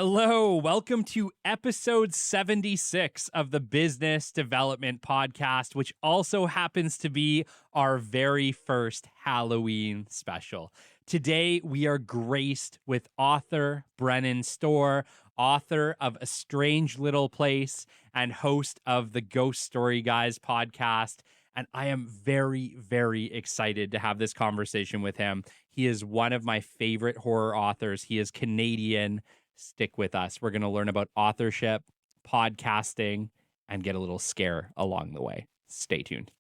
Hello, welcome to episode 76 of the Business Development Podcast, which also happens to be our very first Halloween special. Today, we are graced with author Brennan Storr, author of A Strange Little Place, and host of the Ghost Story Guys podcast. And I am very, very excited to have this conversation with him. He is one of my favorite horror authors. He is Canadian. Stick with us. We're going to learn about authorship, podcasting, and get a little scare along the way. Stay tuned.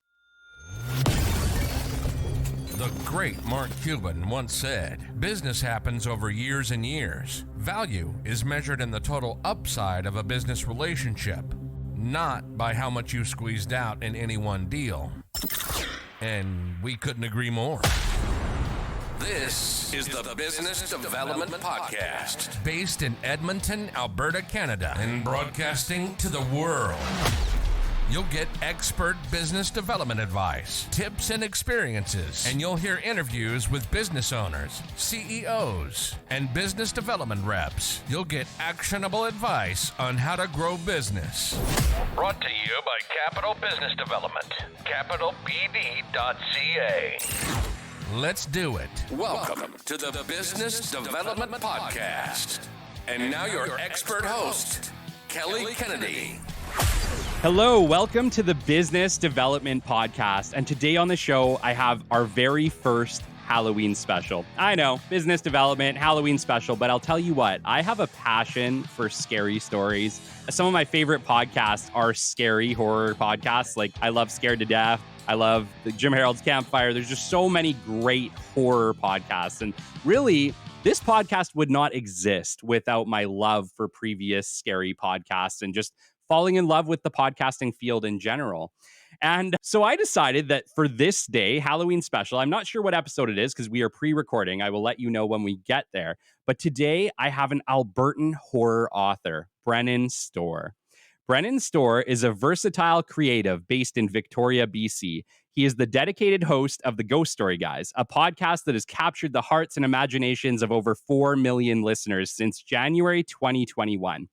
The great Mark Cuban once said, "Business happens over years and years. Value is measured in the total upside of a business relationship, not by how much you squeezed out in any one deal." And we couldn't agree more. This is the Business Development Podcast, based in Edmonton, Alberta, Canada, and broadcasting to the world. You'll get expert business development advice, tips, and experiences, and you'll hear interviews with business owners, CEOs, and business development reps. You'll get actionable advice on how to grow business. Brought to you by Capital Business Development, capitalbd.ca. Let's do it. Welcome to the Business Development Podcast. And now your expert host, Kelly Kennedy. Hello, welcome to the Business Development Podcast. And today on the show, I have our very first Halloween special. I know, business development, Halloween special, but I'll tell you what, I have a passion for scary stories. Some of my favorite podcasts are scary horror podcasts. Like, I love Scared to Death. I love the Jim Harold's Campfire. There's just so many great horror podcasts. And really, this podcast would not exist without my love for previous scary podcasts and just falling in love with the podcasting field in general. And so I decided that for this day, Halloween special, I'm not sure what episode it is because we are pre-recording. I will let you know when we get there. But today I have an Albertan horror author, Brennan Storr. Brennan Storr is a versatile creative based in Victoria, BC. He is the dedicated host of the Ghost Story Guys, a podcast that has captured the hearts and imaginations of over 4 million listeners since January 2021.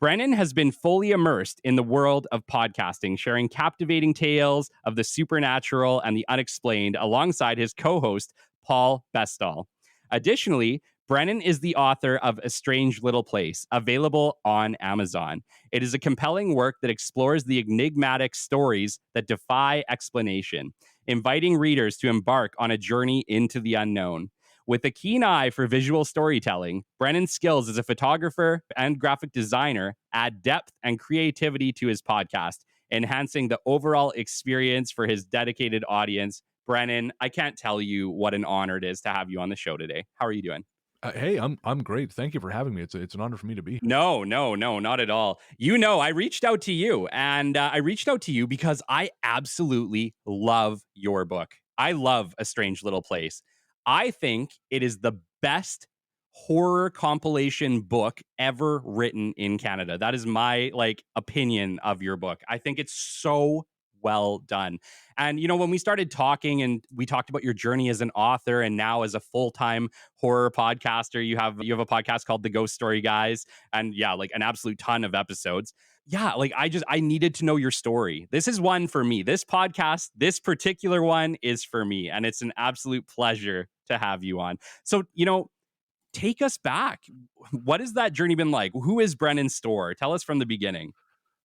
Brennan has been fully immersed in the world of podcasting, sharing captivating tales of the supernatural and the unexplained alongside his co-host, Paul Bestall. Additionally, Brennan is the author of A Strange Little Place, available on Amazon. It is a compelling work that explores the enigmatic stories that defy explanation, inviting readers to embark on a journey into the unknown. With a keen eye for visual storytelling, Brennan's skills as a photographer and graphic designer add depth and creativity to his podcast, enhancing the overall experience for his dedicated audience. Brennan, I can't tell you what an honor it is to have you on the show today. How are you doing? Hey, I'm great. Thank you for having me. It's an honor for me to be here. No, not at all. You know, I reached out to you, and I reached out to you because I absolutely love your book. I love A Strange Little Place. I think it is the best horror compilation book ever written in Canada. That is my opinion of your book. I think it's so well done. And, you know, when we started talking and we talked about your journey as an author and now as a full-time horror podcaster, you have a podcast called The Ghost Story Guys. And yeah, like an absolute ton of episodes. Yeah, like I needed to know your story. This is one for me. This podcast, this particular one is for me. And it's an absolute pleasure to have you on. So, you know, take us back. What has that journey been like? Who is Brennan Storr? Tell us from the beginning.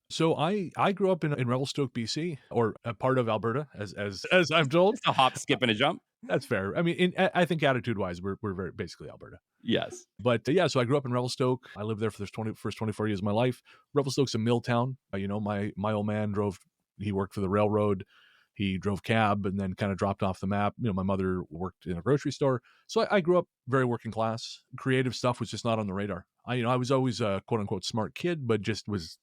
So I grew up in Revelstoke, BC, or a part of Alberta, as I'm told. It's a hop, skip, and a jump. That's fair. I mean, I think attitude-wise, we're very basically Alberta. Yes. But yeah, so I grew up in Revelstoke. I lived there for the first 24 years of my life. Revelstoke's a mill town. You know, my old man he worked for the railroad. He drove cab and then kind of dropped off the map. You know, my mother worked in a grocery store. So I grew up very working class. Creative stuff was just not on the radar. I was always a quote unquote smart kid, but just was,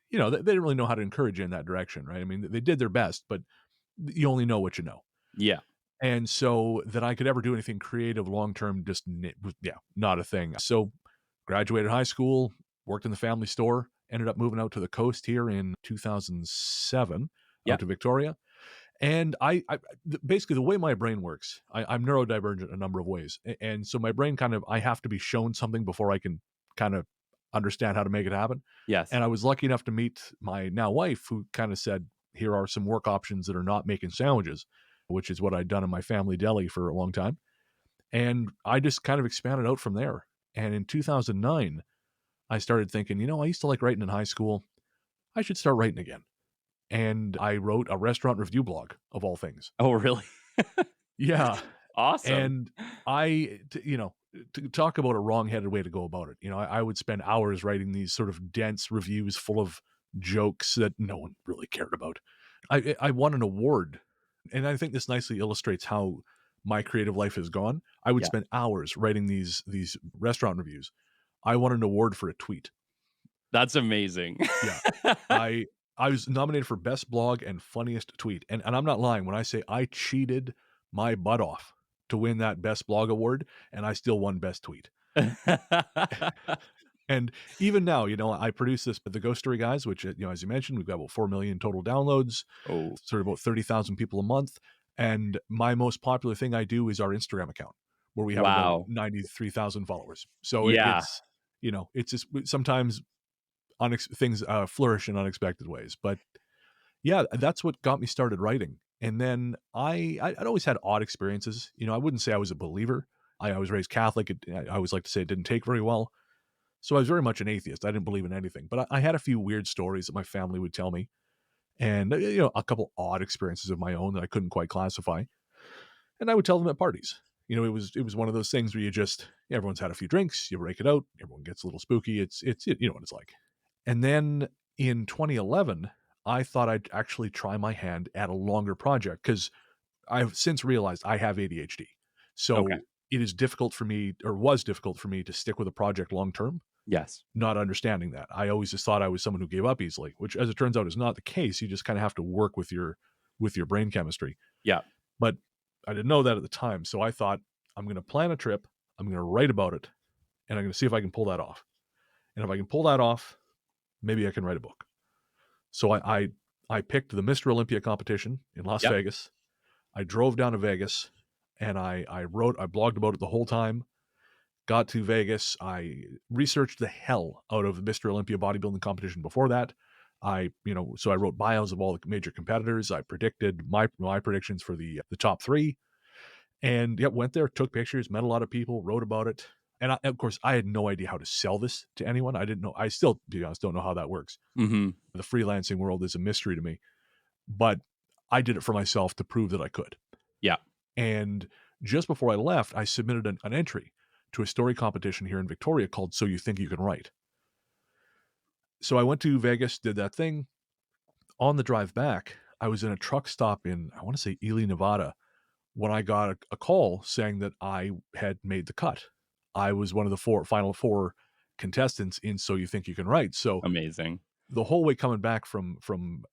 you know, they didn't really know how to encourage you in that direction, right? I mean, they did their best, but you only know what you know. Yeah. And so that I could ever do anything creative long-term, just, not a thing. So graduated high school, worked in the family store, ended up moving out to the coast here in 2007, out to Victoria. And I basically, the way my brain works, I'm neurodivergent a number of ways. And so my brain I have to be shown something before I can kind of understand how to make it happen. Yes. And I was lucky enough to meet my now wife, who kind of said, here are some work options that are not making sandwiches, which is what I'd done in my family deli for a long time. And I just kind of expanded out from there. And in 2009, I started thinking, I used to like writing in high school. I should start writing again. And I wrote a restaurant review blog, of all things. Oh, really? Yeah. Awesome. And to talk about a wrong-headed way to go about it, I would spend hours writing these sort of dense reviews full of jokes that no one really cared about. I won an award, and I think this nicely illustrates how my creative life has gone. I would Yeah. spend hours writing these restaurant reviews. I won an award for a tweet. That's amazing. Yeah. I was nominated for best blog and funniest tweet. And I'm not lying when I say I cheated my butt off to win that best blog award, and I still won best tweet. And even now, I produce this, but the Ghost Story Guys, which, as you mentioned, we've got about 4 million total downloads, Oh, sort of about 30,000 people a month. And my most popular thing I do is our Instagram account, where we have about wow. 93,000 followers. So Yeah. it's just sometimes things flourish in unexpected ways. But yeah, that's what got me started writing. And then I'd always had odd experiences. I wouldn't say I was a believer. I was raised Catholic. I always like to say it didn't take very well. So I was very much an atheist. I didn't believe in anything. But I had a few weird stories that my family would tell me. And, a couple odd experiences of my own that I couldn't quite classify. And I would tell them at parties. It was one of those things where everyone's had a few drinks, you break it out, everyone gets a little spooky. It's you know what it's like. And then in 2011, I thought I'd actually try my hand at a longer project because I've since realized I have ADHD. So Okay. it is difficult for me, or was difficult for me, to stick with a project long term, Yes. not understanding that. I always just thought I was someone who gave up easily, which, as it turns out, is not the case. You just kind of have to work with your brain chemistry. Yeah. But I didn't know that at the time. So I thought, I'm going to plan a trip, I'm going to write about it, and I'm going to see if I can pull that off. And if I can pull that off, maybe I can write a book. So I picked the Mr. Olympia competition in Las Yep. Vegas. I drove down to Vegas, and I blogged about it the whole time. Got to Vegas. I researched the hell out of the Mr. Olympia bodybuilding competition before that. So I wrote bios of all the major competitors. I predicted my predictions for the top three, and went there, took pictures, met a lot of people, wrote about it. And of course, I had no idea how to sell this to anyone. I didn't know. I still, to be honest, don't know how that works. Mm-hmm. The freelancing world is a mystery to me, but I did it for myself to prove that I could. Yeah. And just before I left, I submitted an entry to a story competition here in Victoria called So You Think You Can Write. So I went to Vegas, did that thing. On the drive back, I was in a truck stop in, I want to say, Ely, Nevada, when I got a call saying that I had made the cut. I was one of the final four contestants in So You Think You Can Write. So Amazing. the whole way coming back from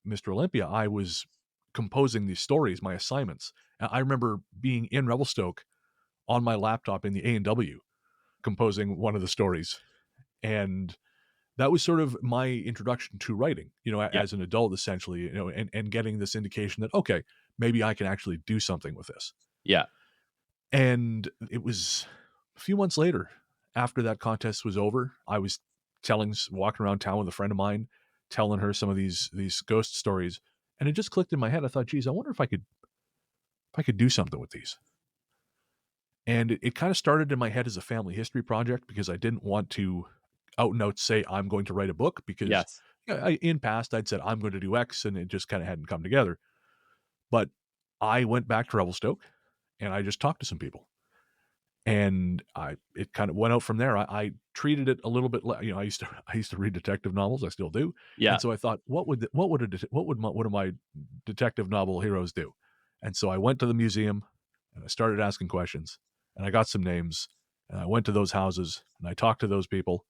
Mr. Olympia, I was composing these stories, my assignments. I remember being in Revelstoke on my laptop in the A&W, composing one of the stories. And that was sort of my introduction to writing, as an adult, essentially, and getting this indication that, okay, maybe I can actually do something with this. Yeah. And it was a few months later, after that contest was over, I was walking around town with a friend of mine, telling her some of these ghost stories, and it just clicked in my head. I thought, geez, I wonder if I could do something with these. And it kind of started in my head as a family history project, because I didn't want to out and out say I'm going to write a book, because Yes. in past I'd said I'm going to do X, and it just kind of hadn't come together. But I went back to Revelstoke and I just talked to some people, and it kind of went out from there. I treated it a little bit, I used to read detective novels. I still do. Yeah. And so I thought, what would one of my detective novel heroes do? And so I went to the museum and I started asking questions, and I got some names, and I went to those houses and I talked to those people,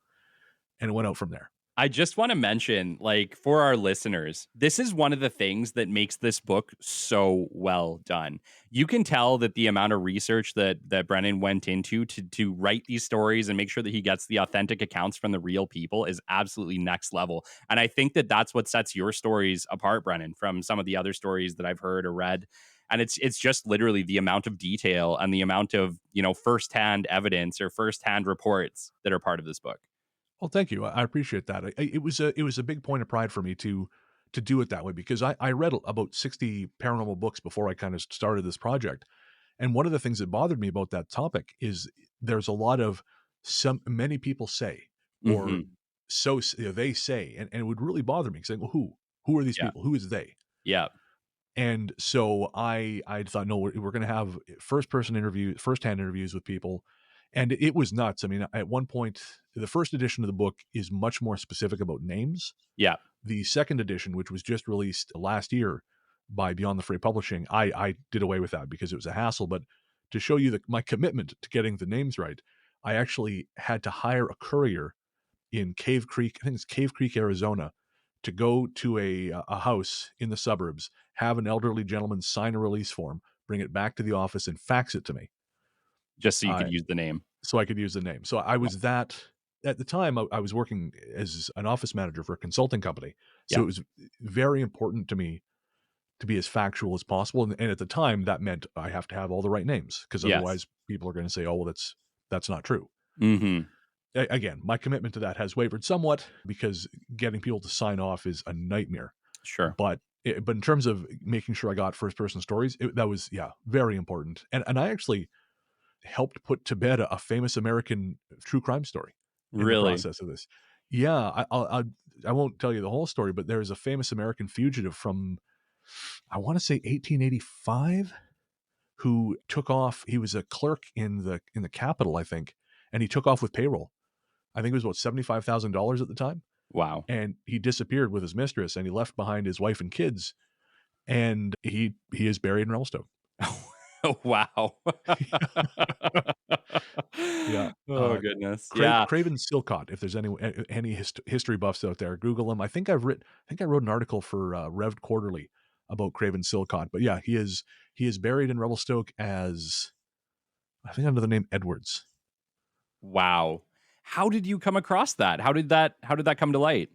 and it went out from there. I just want to mention, for our listeners, this is one of the things that makes this book so well done. You can tell that the amount of research that Brennan went into to write these stories and make sure that he gets the authentic accounts from the real people is absolutely next level. And I think that that's what sets your stories apart, Brennan, from some of the other stories that I've heard or read. And it's just literally the amount of detail and the amount of, firsthand evidence or firsthand reports that are part of this book. Well, thank you. I appreciate that. It was a big point of pride for me to do it that way because I read about 60 paranormal books before I kind of started this project. And one of the things that bothered me about that topic is there's a lot of many people say, or Hmm. they say, and it would really bother me saying, well, who are these Yeah. people? Who is they? Yeah. And so I thought, no, we're going to have first hand interviews with people, and it was nuts. I mean, at one point, the first edition of the book is much more specific about names. Yeah. The second edition, which was just released last year by Beyond the Fray Publishing, I did away with that because it was a hassle. But to show you my commitment to getting the names right, I actually had to hire a courier in Cave Creek, I think it's Cave Creek, Arizona, to go to a house in the suburbs, have an elderly gentleman sign a release form, bring it back to the office, and fax it to me, Just so you uh, could use the name. so I could use the name. So I Yeah. was that at the time. I was working as an office manager for a consulting company, so Yeah. it was very important to me to be as factual as possible. And at the time, that meant I have to have all the right names because Yes. otherwise, people are going to say, "Oh, well, that's not true." Hmm. Again, my commitment to that has wavered somewhat because getting people to sign off is a nightmare. Sure. But in terms of making sure I got first person stories, that was, yeah, very important. And I actually helped put to bed a famous American true crime story in the Really? process of this. Yeah, I won't tell you the whole story, but there's a famous American fugitive from, I want to say, 1885, who took off. He was a clerk in the Capitol, I think, and he took off with payroll. I think it was about $75,000 at the time, Wow. and he disappeared with his mistress, and he left behind his wife and kids, and he is buried in Revelstoke. Wow. Yeah, Oh goodness. Yeah. Craven Silcott. If there's any history buffs out there, Google him. I think I wrote an article for Rev Quarterly about Craven Silcott. But yeah, he is buried in Revelstoke as, I think, under the name Edwards. Wow. How did you come across that? How did that come to light?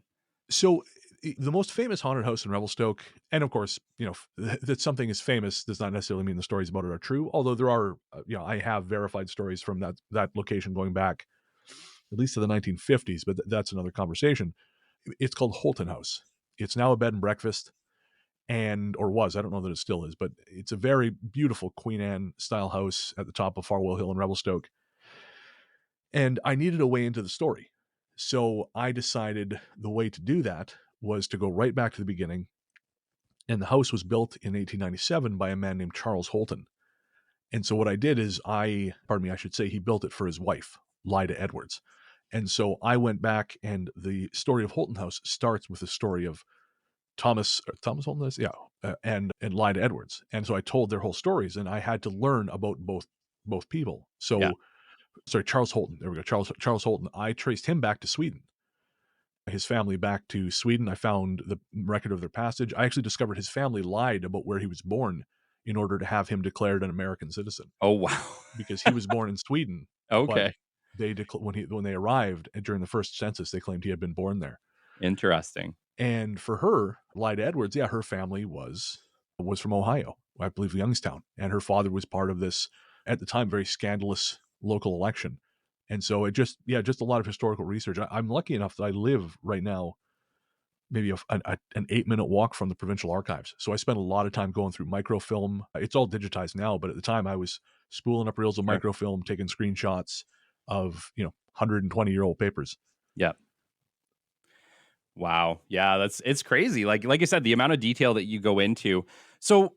So the most famous haunted house in Revelstoke, and of course, that something is famous does not necessarily mean the stories about it are true. Although there are, I have verified stories from that location going back at least to the 1950s, but that's another conversation. It's called Holton House. It's now a bed and breakfast, or was. I don't know that it still is, but it's a very beautiful Queen Anne style house at the top of Farwell Hill in Revelstoke. And I needed a way into the story. So I decided the way to do that was to go right back to the beginning. And the house was built in 1897 by a man named Charles Holton. And so what I did is I should say he built it for his wife, Lida Edwards. And so I went back, and the story of Holton House starts with the story of Thomas Holton, and Lida Edwards. And so I told their whole stories, and I had to learn about both people. Yeah. So, sorry, Charles Holton. There we go. Charles Holton. I traced him back to Sweden. His family back to Sweden. I found the record of their passage. I actually discovered his family lied about where he was born in order to have him declared an American citizen, Oh wow. because he was born in Sweden, but Okay. when they arrived during the first census, they claimed he had been born there. Interesting. And for her, Lida Edwards, yeah, her family was from Ohio, I believe Youngstown, and her father was part of this, at the time, very scandalous local election. And so just a lot of historical research. I'm lucky enough that I live right now maybe an 8-minute walk from the provincial archives. So I spent a lot of time going through microfilm. It's all digitized now, but at the time I was spooling up reels of Sure. microfilm, taking screenshots of 120-year-old papers. Yeah. Wow. Yeah, it's crazy. Like I said, the amount of detail that you go into. So,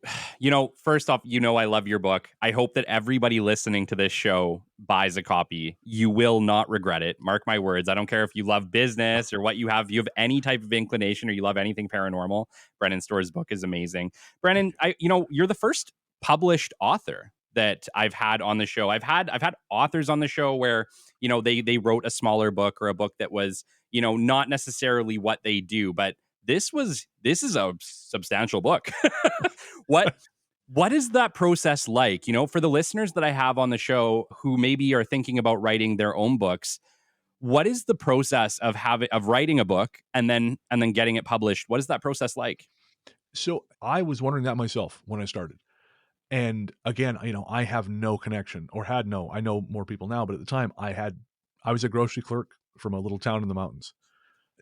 first off, I love your book. I hope that everybody listening to this show buys a copy. You will not regret it. Mark my words. I don't care if you love business or what you have. If you have any type of inclination or you love anything paranormal, Brennan Storr's book is amazing. Brennan, you're the first published author that I've had on the show. I've had authors on the show where, they wrote a smaller book or a book that was, not necessarily what they do, but this is a substantial book. what what is that process like? For the listeners that I have on the show who maybe are thinking about writing their own books, what is the process of writing a book and then getting it published? What is that process like? So I was wondering that myself when I started. And again, I have no connection, or had no. I know more people now, but at the time I was a grocery clerk from a little town in the mountains.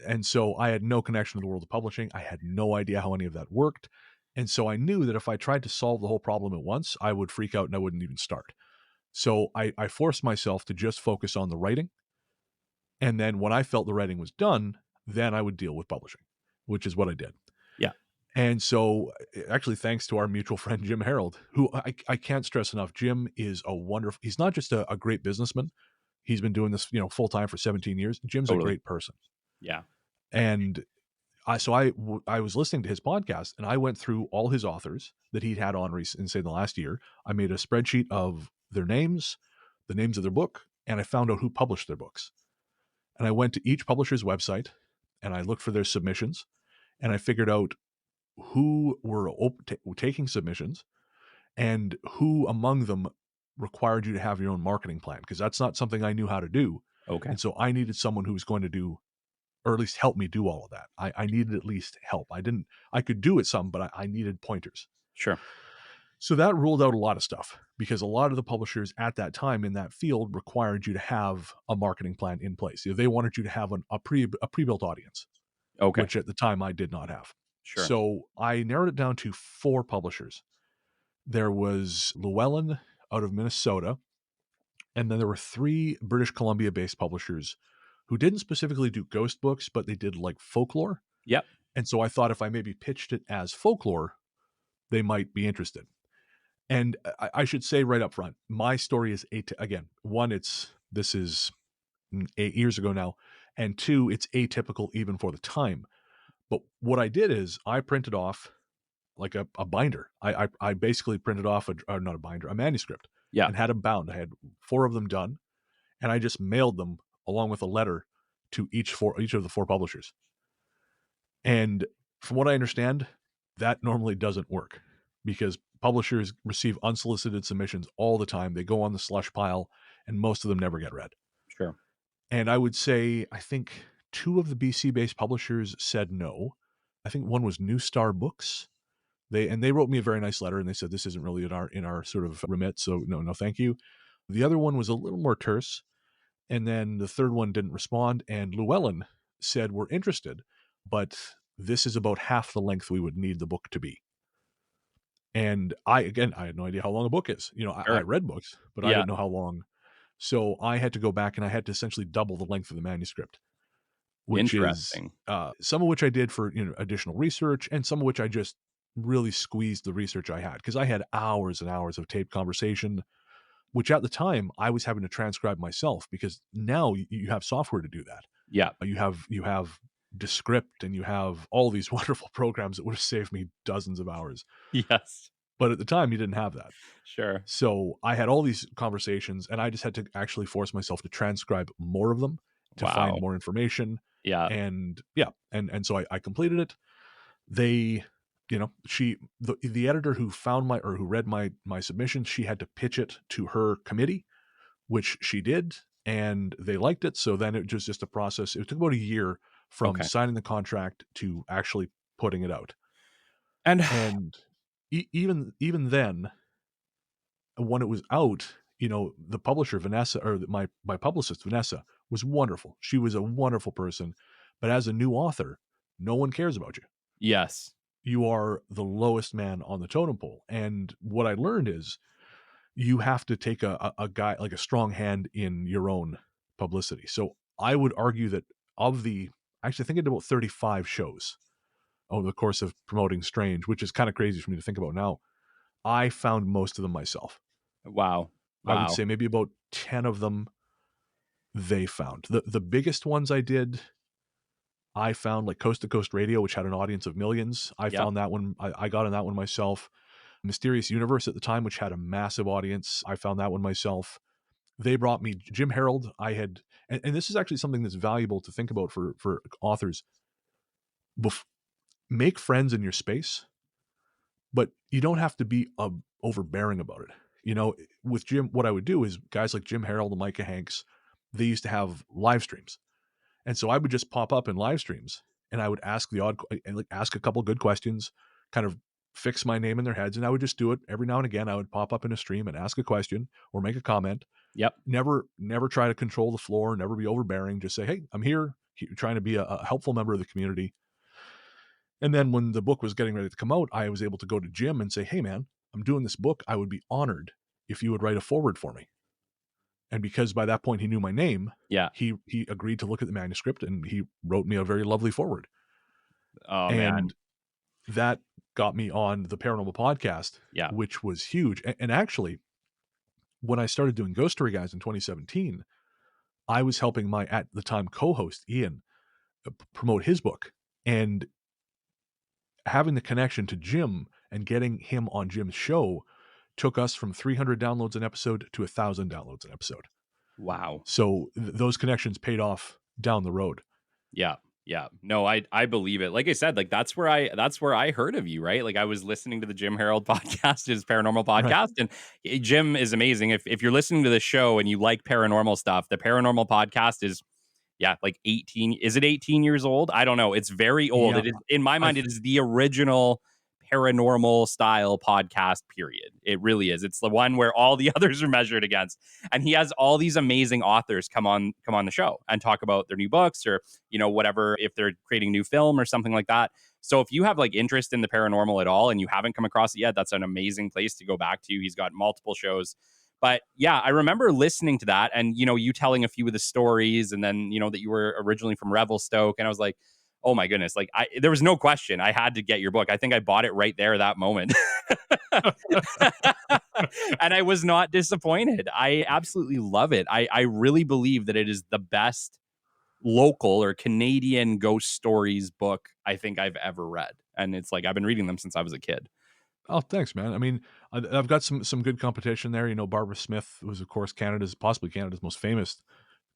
And so I had no connection to the world of publishing. I had no idea how any of that worked. And so I knew that if I tried to solve the whole problem at once, I would freak out and I wouldn't even start. So I forced myself to just focus on the writing. And then when I felt the writing was done, then I would deal with publishing, which is what I did. Yeah. And so actually, thanks to our mutual friend, Jim Harold, who I can't stress enough, Jim is a wonderful, he's not just a great businessman. He's been doing this, full time for 17 years. Jim's Totally. a great person. Yeah. And I was listening to his podcast and I went through all his authors that he'd had on in, say, the last year. I made a spreadsheet of their names, the names of their book, and I found out who published their books. And I went to each publisher's website and I looked for their submissions and I figured out who were taking submissions and who among them required you to have your own marketing plan, because that's not something I knew how to do. Okay. And so I needed someone who was going to do, or at least help me do all of that. I needed at least help. I could do it some, but I needed pointers. Sure. So that ruled out a lot of stuff, because a lot of the publishers at that time in that field required you to have a marketing plan in place. They wanted you to have a pre-built audience, Okay. which at the time I did not have. Sure. So I narrowed it down to 4 publishers. There was Llewellyn out of Minnesota, and then there were 3 British Columbia-based publishers who didn't specifically do ghost books, but they did like folklore. Yep. And so I thought if I maybe pitched it as folklore, they might be interested. And I should say right up front, my story is this is 8 years ago now, and 2, it's atypical even for the time. But what I did is I printed off like a binder. I basically printed off not a binder, a manuscript. Yeah. And had them bound. I had 4 of them done, and I just mailed them along with a letter to each of the 4 publishers. And from what I understand, that normally doesn't work, because publishers receive unsolicited submissions all the time. They go on the slush pile, and most of them never get read. Sure. And I would say, I think 2 of the BC-based publishers said no. I think one was New Star Books. They wrote me a very nice letter, and they said this isn't really in our sort of remit, so no, thank you. The other one was a little more terse, and then the third one didn't respond. And Llewellyn said, "We're interested, but this is about half the length we would need the book to be." And I had no idea how long a book is. Sure. I read books, but I didn't know how long. So I had to go back and I had to essentially double the length of the manuscript. Which Interesting. is some of which I did for additional research, and some of which I just really squeezed the research I had, because I had hours and hours of taped conversation, which at the time I was having to transcribe myself, because now you have software to do that. Yeah. You have Descript, and you have all these wonderful programs that would have saved me dozens of hours. Yes. But at the time you didn't have that. Sure. So I had all these conversations, and I just had to actually force myself to transcribe more of them to find more information. Yeah. And so I completed it. They, the editor who who read my submission, she had to pitch it to her committee, which she did, and they liked it. So then it was just a process. It took about a year from signing the contract to actually putting it out. And even then, when it was out, the publisher, Vanessa, or my publicist, Vanessa, was wonderful. She was a wonderful person. But as a new author, no one cares about you. Yes. You are the lowest man on the totem pole. And what I learned is you have to take a guy, like a strong hand in your own publicity. So I would argue that I think I did about 35 shows over the course of promoting Strange, which is kind of crazy for me to think about now. I found most of them myself. Wow. I would say maybe about 10 of them they found. The biggest ones I found, like Coast to Coast Radio, which had an audience of millions. I found that one. I got on that one myself. Mysterious Universe at the time, which had a massive audience. I found that one myself. They brought me Jim Harold. And this is actually something that's valuable to think about for authors. Make friends in your space, but you don't have to be overbearing about it. With Jim, what I would do is guys like Jim Harold and Micah Hanks, they used to have live streams. And so I would just pop up in live streams, and I would ask ask a couple good questions, kind of fix my name in their heads, and I would just do it every now and again. I would pop up in a stream and ask a question or make a comment. Yep. Never try to control the floor, never be overbearing. Just say, hey, I'm here, trying to be a helpful member of the community. And then when the book was getting ready to come out, I was able to go to Jim and say, hey, man, I'm doing this book. I would be honored if you would write a foreword for me. And because by that point he knew my name, Yeah. he agreed to look at the manuscript, and he wrote me a very lovely foreword. Oh, And man. that got me on the Paranormal Podcast, Yeah. which was huge. And actually, when I started doing Ghost Story Guys in 2017, I was helping my, at the time, co-host Ian promote his book. And having the connection to Jim and getting him on Jim's show took us from 300 downloads an episode to 1,000 downloads an episode. Wow. So those connections paid off down the road. Yeah. Yeah. No, I believe it. Like I said, like that's where I heard of you, right? Like I was listening to the Jim Harold podcast, his paranormal podcast, Right. and Jim is amazing. If you're listening to the show and you like paranormal stuff, the paranormal podcast is like 18. Is it 18 years old? I don't know. It's very old. Yeah. It is, in my mind, it is the original paranormal style podcast, period. It really is. It's the one where all the others are measured against. And he has all these amazing authors come on the show and talk about their new books or, whatever, if they're creating new film or something like that. So if you have like interest in the paranormal at all and you haven't come across it yet, that's an amazing place to go back to. He's got multiple shows. But yeah, I remember listening to that and, you telling a few of the stories and then, that you were originally from Revelstoke. And I was like, oh my goodness, like there was no question. I had to get your book. I think I bought it right there that moment. And I was not disappointed. I absolutely love it. I really believe that it is the best local or Canadian ghost stories book I think I've ever read. And it's like, I've been reading them since I was a kid. Oh, thanks, man. I mean, I've got some good competition there. Barbara Smith was, of course, possibly Canada's most famous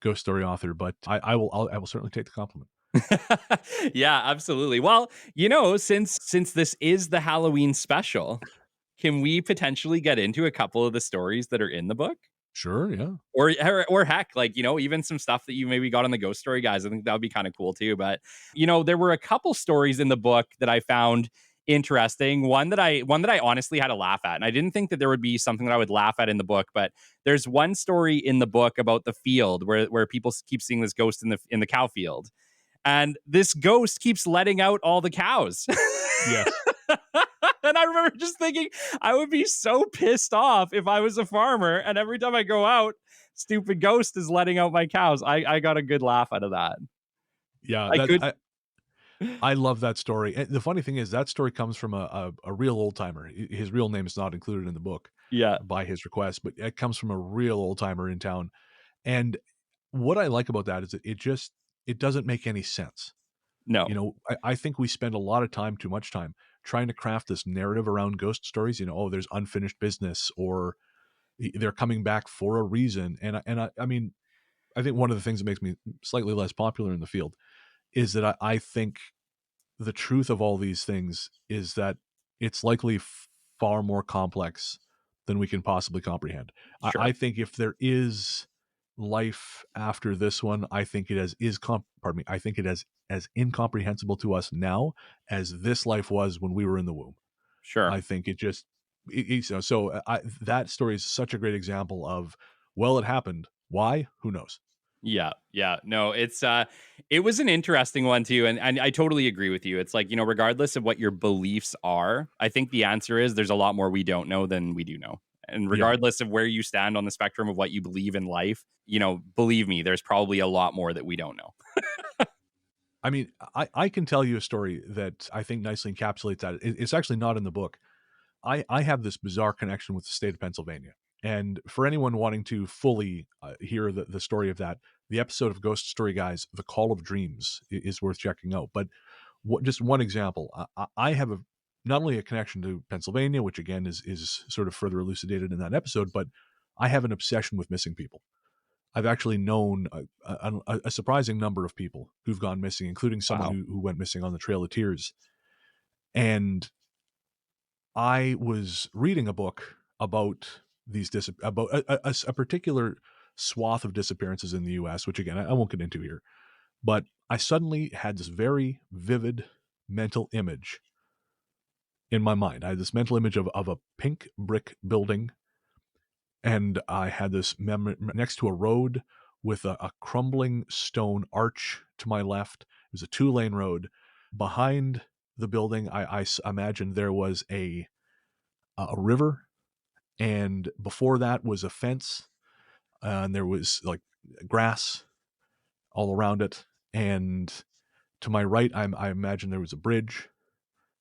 ghost story author. But I will certainly take the compliment. Yeah, absolutely. Well, since this is the Halloween special, can we potentially get into a couple of the stories that are in the book? Sure, yeah. Or heck, like, even some stuff that you maybe got on the Ghost Story Guys. I think that would be kind of cool too. But, there were a couple stories in the book that I found interesting. One that I honestly had a laugh at. And I didn't think that there would be something that I would laugh at in the book, but there's one story in the book about the field where people keep seeing this ghost in the cow field. And this ghost keeps letting out all the cows. Yes. And I remember just thinking, I would be so pissed off if I was a farmer and every time I go out, stupid ghost is letting out my cows. I got a good laugh out of that. Yeah, I love that story. And the funny thing is that story comes from a real old timer. His real name is not included in the book by his request, but it comes from a real old timer in town. And what I like about that is that it doesn't make any sense. No. I think we spend a lot of time, too much time, trying to craft this narrative around ghost stories. There's unfinished business, or they're coming back for a reason. And I mean, I think one of the things that makes me slightly less popular in the field is that I think the truth of all these things is that it's likely far more complex than we can possibly comprehend. Sure. I think if there is life after this one, I think it I think it is as incomprehensible to us now as this life was when we were in the womb. Sure. I think that story is such a great example of, well, it happened. Why? Who knows? Yeah. No, it was an interesting one too. And I totally agree with you. It's like, regardless of what your beliefs are, I think the answer is there's a lot more we don't know than we do know. And regardless of where you stand on the spectrum of what you believe in life, believe me, there's probably a lot more that we don't know. I mean, I can tell you a story that I think nicely encapsulates that. It's actually not in the book. I have this bizarre connection with the state of Pennsylvania. And for anyone wanting to fully hear the story of that, the episode of Ghost Story Guys, The Call of Dreams, is worth checking out. But just one example, I have not only a connection to Pennsylvania, which again is sort of further elucidated in that episode, but I have an obsession with missing people. I've actually known a surprising number of people who've gone missing, including someone who went missing on the Trail of Tears. And I was reading a book about about a particular swath of disappearances in the U.S., which again I won't get into here, but I suddenly had this very vivid mental image, in my mind. I had this mental image of a pink brick building, and I had this memory next to a road with a crumbling stone arch to my left. It was a 2-lane road. Behind the building, I imagined there was a river, and before that was a fence, and there was like grass all around it. And to my right, I imagined there was a bridge,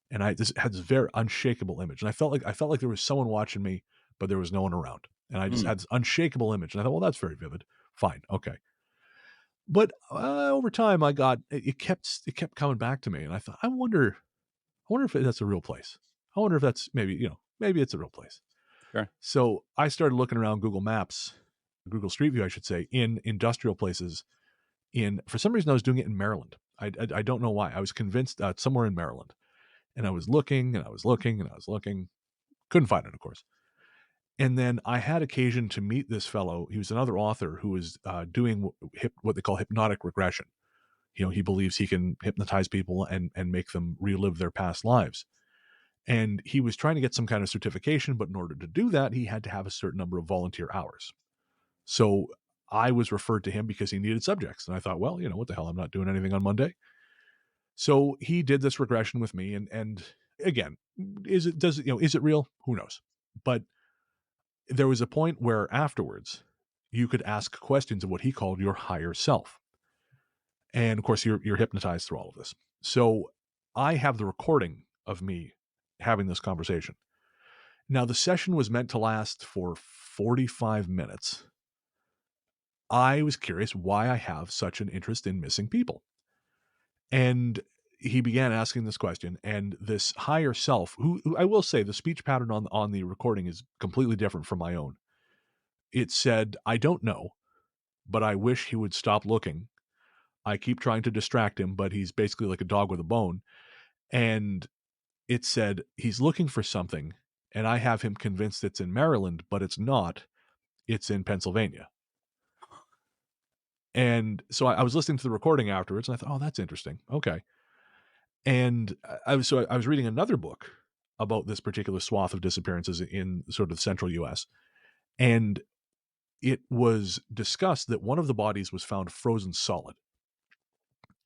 and I just had this very unshakable image. And I felt like there was someone watching me, but there was no one around. And I just had this unshakable image. And I thought, well, that's very vivid. Fine, okay. But over time, it kept coming back to me, and I thought, I wonder if that's a real place. I wonder if that's maybe it's a real place. Sure. So I started looking around Google Maps, Google Street View, I should say, in industrial places. For some reason, I was doing it in Maryland. I don't know why. I was convinced somewhere in Maryland, and I was looking and I was looking and I was looking, couldn't find it, of course. And then I had occasion to meet this fellow. He was another author who was doing what they call hypnotic regression. He believes he can hypnotize people and make them relive their past lives. And he was trying to get some kind of certification, but in order to do that, he had to have a certain number of volunteer hours. So I was referred to him because he needed subjects. And I thought, well, what the hell? I'm not doing anything on Monday. So he did this regression with me. And again, is it real? Who knows? But there was a point where afterwards you could ask questions of what he called your higher self. And of course, you're hypnotized through all of this. So I have the recording of me having this conversation. Now, the session was meant to last for 45 minutes. I was curious why I have such an interest in missing people. And he began asking this question, and this higher self, who I will say the speech pattern on the recording is completely different from my own. It said, I don't know, but I wish he would stop looking. I keep trying to distract him, but he's basically like a dog with a bone. And it said, he's looking for something, and I have him convinced it's in Maryland, but it's not. It's in Pennsylvania. And so I was listening to the recording afterwards, and I thought, oh, that's interesting. Okay. And I was reading another book about this particular swath of disappearances in sort of the central U.S., and it was discussed that one of the bodies was found frozen solid.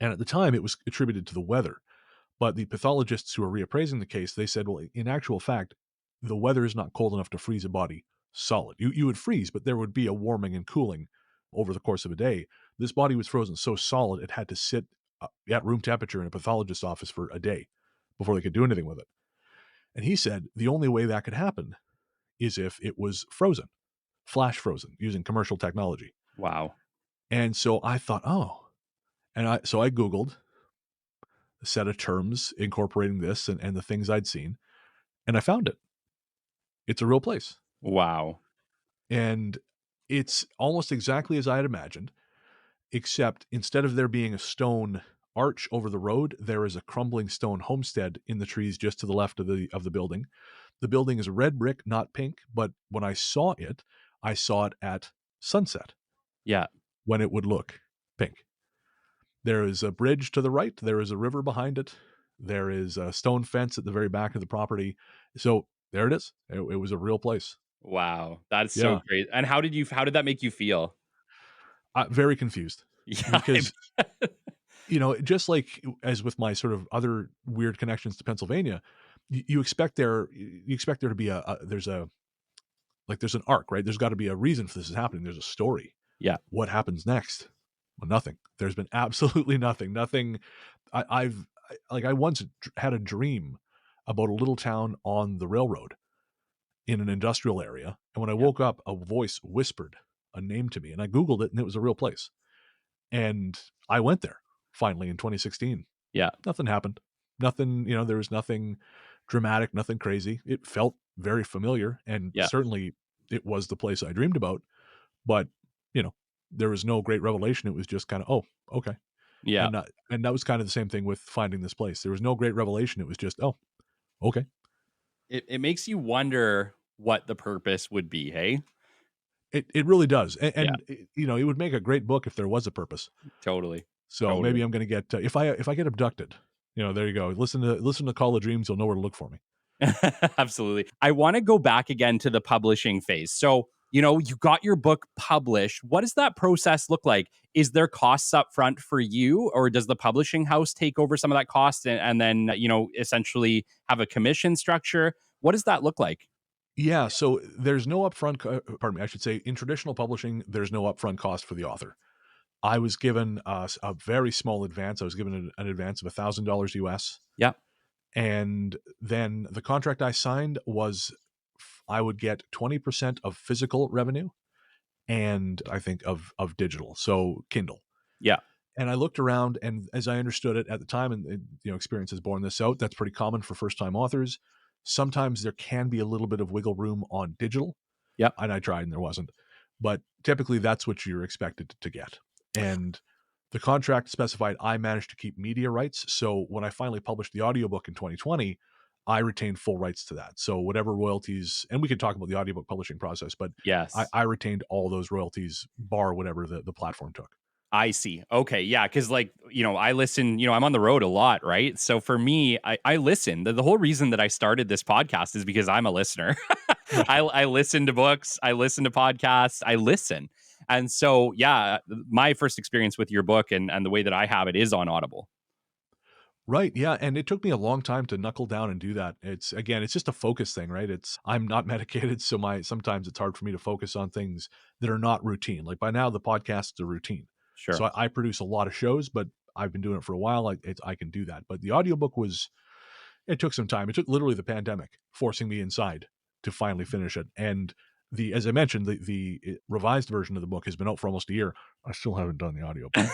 And at the time, it was attributed to the weather. But the pathologists who were reappraising the case, they said, well, in actual fact, the weather is not cold enough to freeze a body solid. You would freeze, but there would be a warming and cooling over the course of a day. This body was frozen so solid, it had to sit at room temperature in a pathologist's office for a day before they could do anything with it. And he said the only way that could happen is if it was frozen, flash frozen, using commercial technology. Wow. And so I thought, oh. And so I Googled a set of terms incorporating this and the things I'd seen, and I found it. It's a real place. Wow. And it's almost exactly as I had imagined, except instead of there being a stone arch over the road, there is a crumbling stone homestead in the trees just to the left of the building. The building is red brick, not pink, but when I saw it at sunset. Yeah. When it would look pink. There is a bridge to the right. There is a river behind it. There is a stone fence at the very back of the property. So there it is. It was a real place. Wow. That's so great. And how did that make you feel? Very confused. Yeah. Because, just like as with my sort of other weird connections to Pennsylvania, you expect there to be there's an arc, right? There's got to be a reason for this is happening. There's a story. Yeah. What happens next? Well, nothing. There's been absolutely nothing. Nothing. I once had a dream about a little town on the railroad in an industrial area. And when I woke up, a voice whispered a name to me, and I Googled it, and it was a real place. And I went there finally in 2016. Yeah. Nothing happened. Nothing, there was nothing dramatic, nothing crazy. It felt very familiar. And certainly it was the place I dreamed about, but there was no great revelation. It was just kind of, oh, okay. Yeah. And that was kind of the same thing with finding this place. There was no great revelation. It was just, oh, okay. It makes you wonder what the purpose would be, hey? It really does. And it would make a great book if there was a purpose. Totally. So maybe I'm going to get, if I get abducted, there you go. Listen to Call of Dreams. You'll know where to look for me. Absolutely. I want to go back again to the publishing phase. So, you got your book published. What does that process look like? Is there costs up front for you, or does the publishing house take over some of that cost and then, essentially have a commission structure? What does that look like? Yeah, so there's no upfront pardon me, I should say in traditional publishing, there's no upfront cost for the author. I was given a very small advance. I was given an advance of $1,000 US. Yeah. And then the contract I signed was I would get 20% of physical revenue and I think of digital, so Kindle. Yeah. And I looked around, and as I understood it at the time, and experience has borne this out, that's pretty common for first-time authors. Sometimes there can be a little bit of wiggle room on digital, Yeah. and I tried and there wasn't. But typically that's what you're expected to get. And the contract specified I managed to keep media rights. So when I finally published the audiobook in 2020, I retained full rights to that. So whatever royalties, and we can talk about the audiobook publishing process, but Yes. I retained all those royalties, bar whatever the platform took. I see. Okay. Yeah. Cause I listen, I'm on the road a lot, right? So for me, I listen. The whole reason that I started this podcast is because I'm a listener. Right. I listen to books, I listen to podcasts, I listen. And so, yeah, my first experience with your book and the way that I have it is on Audible. Right. Yeah. And it took me a long time to knuckle down and do that. It's just a focus thing, right? I'm not medicated. So sometimes it's hard for me to focus on things that are not routine. Like by now the podcast is a routine. Sure. So I produce a lot of shows, but I've been doing it for a while. I can do that. But the audiobook it took some time. It took literally the pandemic forcing me inside to finally finish it. And as I mentioned, the revised version of the book has been out for almost a year. I still haven't done the audiobook.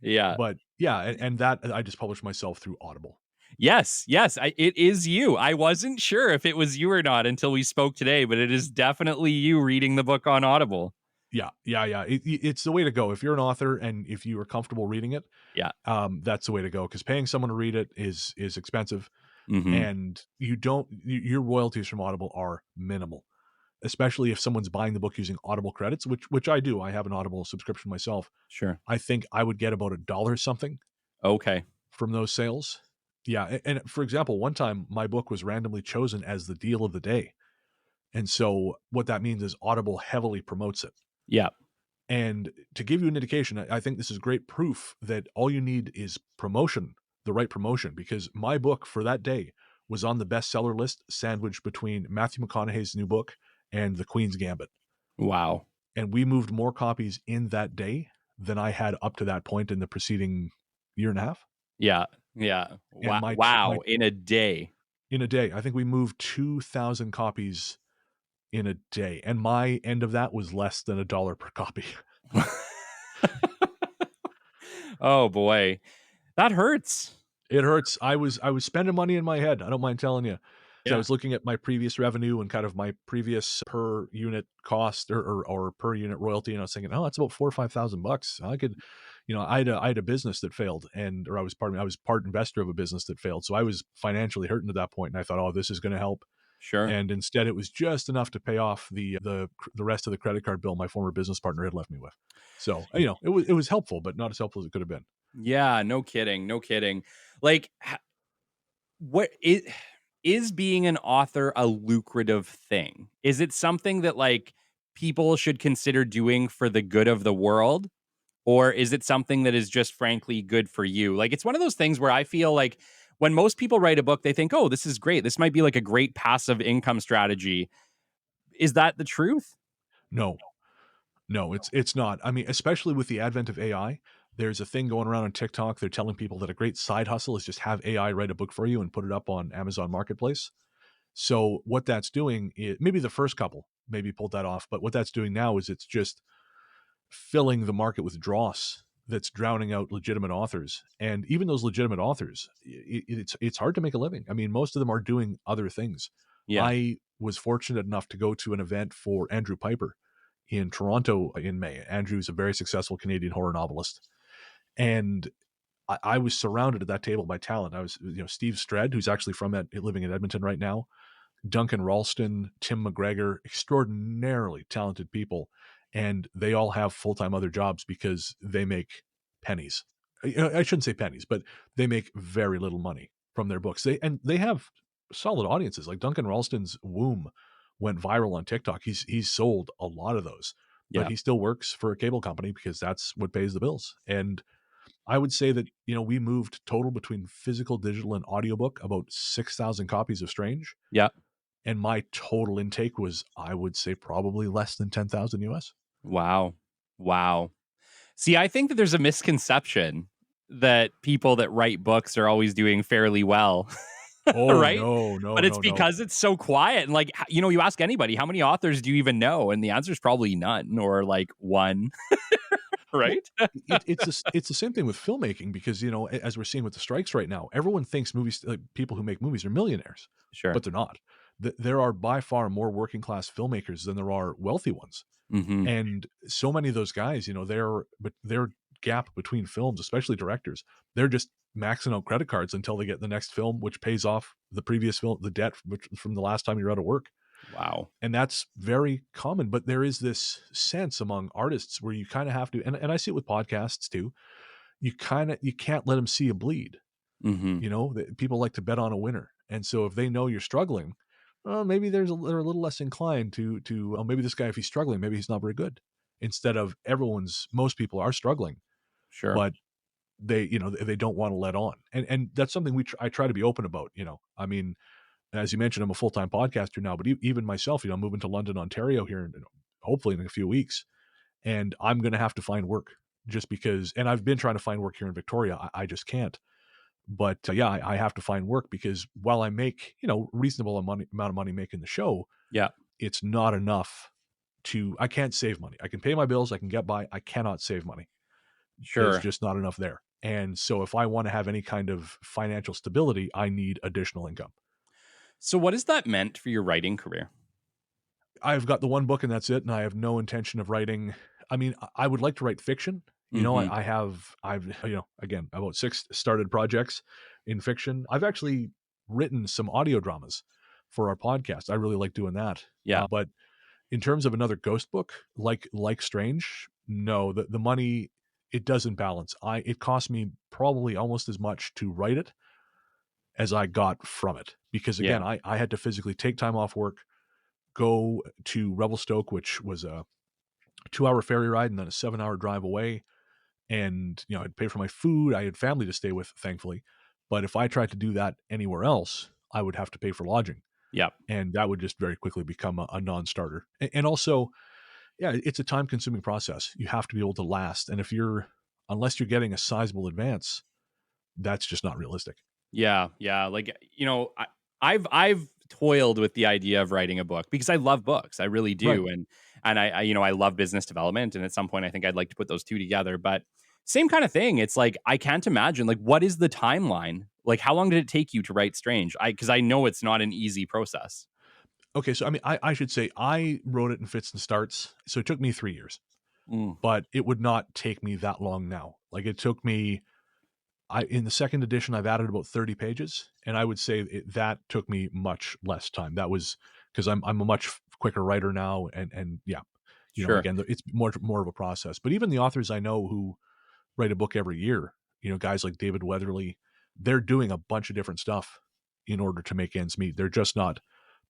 Yeah. But yeah, and that I just published myself through Audible. Yes. It is you. I wasn't sure if it was you or not until we spoke today, but it is definitely you reading the book on Audible. Yeah. It's the way to go. If you're an author and if you are comfortable reading it, Yeah. that's the way to go. Because paying someone to read it is expensive, Mm-hmm. and your royalties from Audible are minimal, especially if someone's buying the book using Audible credits, which I do. I have an Audible subscription myself. Sure. I think I would get about $1 something Okay. from those sales. Yeah, and for example, one time my book was randomly chosen as the deal of the day, and so what that means is Audible heavily promotes it. Yeah. And to give you an indication, I think this is great proof that all you need is promotion, the right promotion, because my book for that day was on the bestseller list, sandwiched between Matthew McConaughey's new book and The Queen's Gambit. Wow. And we moved more copies in that day than I had up to that point in the preceding year and a half. Yeah. Wow. In a day. In a day. I think we moved 2,000 copies in a day. And my end of that was less than $1 per copy. Oh boy. That hurts. It hurts. I was spending money in my head. I don't mind telling you. So I was looking at my previous revenue and kind of my previous per unit cost or per unit royalty, and I was thinking, oh, that's about $4,000 or $5,000. I could, I had a business that failed, I was part investor of a business that failed, so I was financially hurting at that point, and I thought, oh, this is going to help. Sure. And instead, it was just enough to pay off the rest of the credit card bill my former business partner had left me with. So it was helpful, but not as helpful as it could have been. Yeah. No kidding. Like, what is being an author a lucrative thing? Is it something that like people should consider doing for the good of the world? Or is it something that is just frankly good for you? Like, it's one of those things where I feel like when most people write a book, they think, oh, this is great. This might be like a great passive income strategy. Is that the truth? No, it's not. I mean, especially with the advent of AI, there's a thing going around on TikTok. They're telling people that a great side hustle is just have AI write a book for you and put it up on Amazon Marketplace. So what that's doing is, maybe the first couple maybe pulled that off, but what that's doing now is it's just filling the market with dross that's drowning out legitimate authors. And even those legitimate authors, it's hard to make a living. I mean, most of them are doing other things. Yeah. I was fortunate enough to go to an event for Andrew Piper in Toronto in May. Andrew's a very successful Canadian horror novelist. And I was surrounded at that table by talent. I was, Steve Stredd, who's actually living in Edmonton right now, Duncan Ralston, Tim McGregor, extraordinarily talented people. And they all have full-time other jobs because they make pennies. I shouldn't say pennies, but they make very little money from their books. They have solid audiences. Like Duncan Ralston's Womb went viral on TikTok. He's sold a lot of those, but Yeah. he still works for a cable company because that's what pays the bills. And I would say that, we moved total between physical, digital, and audiobook about 6,000 copies of Strange. Yeah. And my total intake was, I would say, probably less than 10,000 US. Wow. Wow. See, I think that there's a misconception that people that write books are always doing fairly well. Oh, Right? no, no, But it's no, no. because it's so quiet. And like, you ask anybody, how many authors do you even know? And the answer is probably none or like one. Well, Right? it's the same thing with filmmaking because, as we're seeing with the strikes right now, everyone thinks movies, like people who make movies are millionaires, Sure. but they're not. There are by far more working class filmmakers than there are wealthy ones. Mm-hmm. And so many of those guys, their gap between films, especially directors, they're just maxing out credit cards until they get the next film, which pays off the previous film, the debt from the last time you're out of work. Wow. And that's very common. But there is this sense among artists where you kind of have to, and I see it with podcasts too. You can't let them see you bleed. Mm-hmm. People like to bet on a winner. And so if they know you're struggling, well, maybe they're a little less inclined to, oh, maybe this guy, if he's struggling, maybe he's not very good. Instead of most people are struggling, Sure. but they don't want to let on. And that's something I try to be open about, I mean, as you mentioned, I'm a full-time podcaster now, but even myself, I'm moving to London, Ontario here, hopefully in a few weeks, and I'm going to have to find work just because, and I've been trying to find work here in Victoria. I just can't. But yeah, I have to find work because while I make, reasonable amount of money making the show, Yeah. it's not enough I can't save money. I can pay my bills. I can get by. I cannot save money. There's Sure. just not enough there. And so if I want to have any kind of financial stability, I need additional income. So what has that meant for your writing career? I've got the one book and that's it. And I have no intention of writing. I mean, I would like to write fiction. Mm-hmm. I've, again, about 6 started projects in fiction. I've actually written some audio dramas for our podcast. I really like doing that. Yeah. But in terms of another ghost book, like Strange, no, the money, it doesn't balance. It cost me probably almost as much to write it as I got from it. Because again, Yeah. I had to physically take time off work, go to Revelstoke, which was a 2-hour ferry ride and then a 7-hour drive away. And, I'd pay for my food. I had family to stay with, thankfully. But if I tried to do that anywhere else, I would have to pay for lodging. Yeah. And that would just very quickly become a non-starter. And also, yeah, it's a time-consuming process. You have to be able to last. And unless you're getting a sizable advance, that's just not realistic. Yeah, yeah. Like, I've toiled with the idea of writing a book because I love books. I really Right. do. And I love business development. And at some point I think I'd like to put those two together. But same kind of thing. It's like I can't imagine, like, what is the timeline? Like, how long did it take you to write Strange? Because I know it's not an easy process. Okay, so I mean, I should say I wrote it in fits and starts. So it took me 3 years, Mm. but it would not take me that long now. Like it took me in the second edition, I've added about 30 pages, and I would say that took me much less time. That was because I'm a much quicker writer now, and yeah, Sure. again, it's more of a process. But even the authors I know who write a book every year, guys like David Weatherly, they're doing a bunch of different stuff in order to make ends meet. They're just not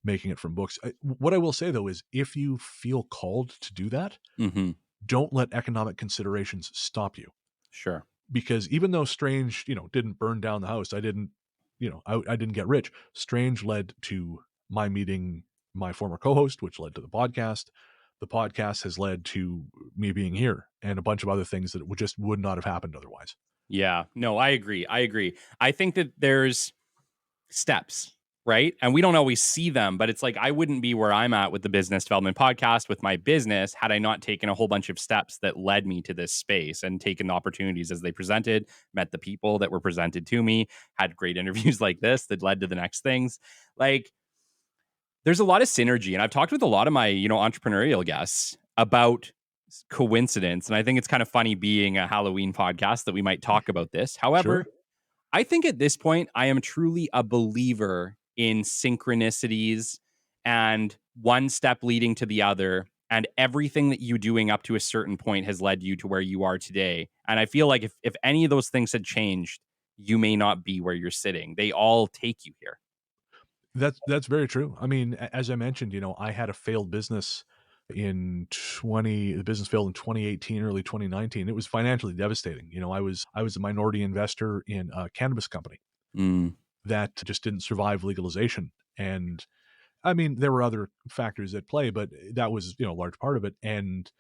making it from books. What I will say though is, if you feel called to do that, Mm-hmm. don't let economic considerations stop you. Sure. Because even though Strange, didn't burn down the house, I didn't get rich. Strange led to my meeting my former co-host, which led to the podcast. The podcast has led to me being here and a bunch of other things that would not have happened otherwise. Yeah. No, I agree. I think that there's steps, right? And we don't always see them, but it's like I wouldn't be where I'm at with the business development podcast with my business had I not taken a whole bunch of steps that led me to this space and taken the opportunities as they presented, met the people that were presented to me, had great interviews like this that led to the next things. Like, there's a lot of synergy. And I've talked with a lot of my, entrepreneurial guests about coincidence. And I think it's kind of funny being a Halloween podcast that we might talk about this. However, Sure. I think at this point, I am truly a believer in synchronicities and one step leading to the other. And everything that you doing up to a certain point has led you to where you are today. And I feel like if any of those things had changed, you may not be where you're sitting. They all take you here. That's very true. I mean, as I mentioned, I had a failed business the business failed in 2018, early 2019. It was financially devastating. I was a minority investor in a cannabis company Mm, that just didn't survive legalization. And I mean, there were other factors at play, but that was, a large part of it. And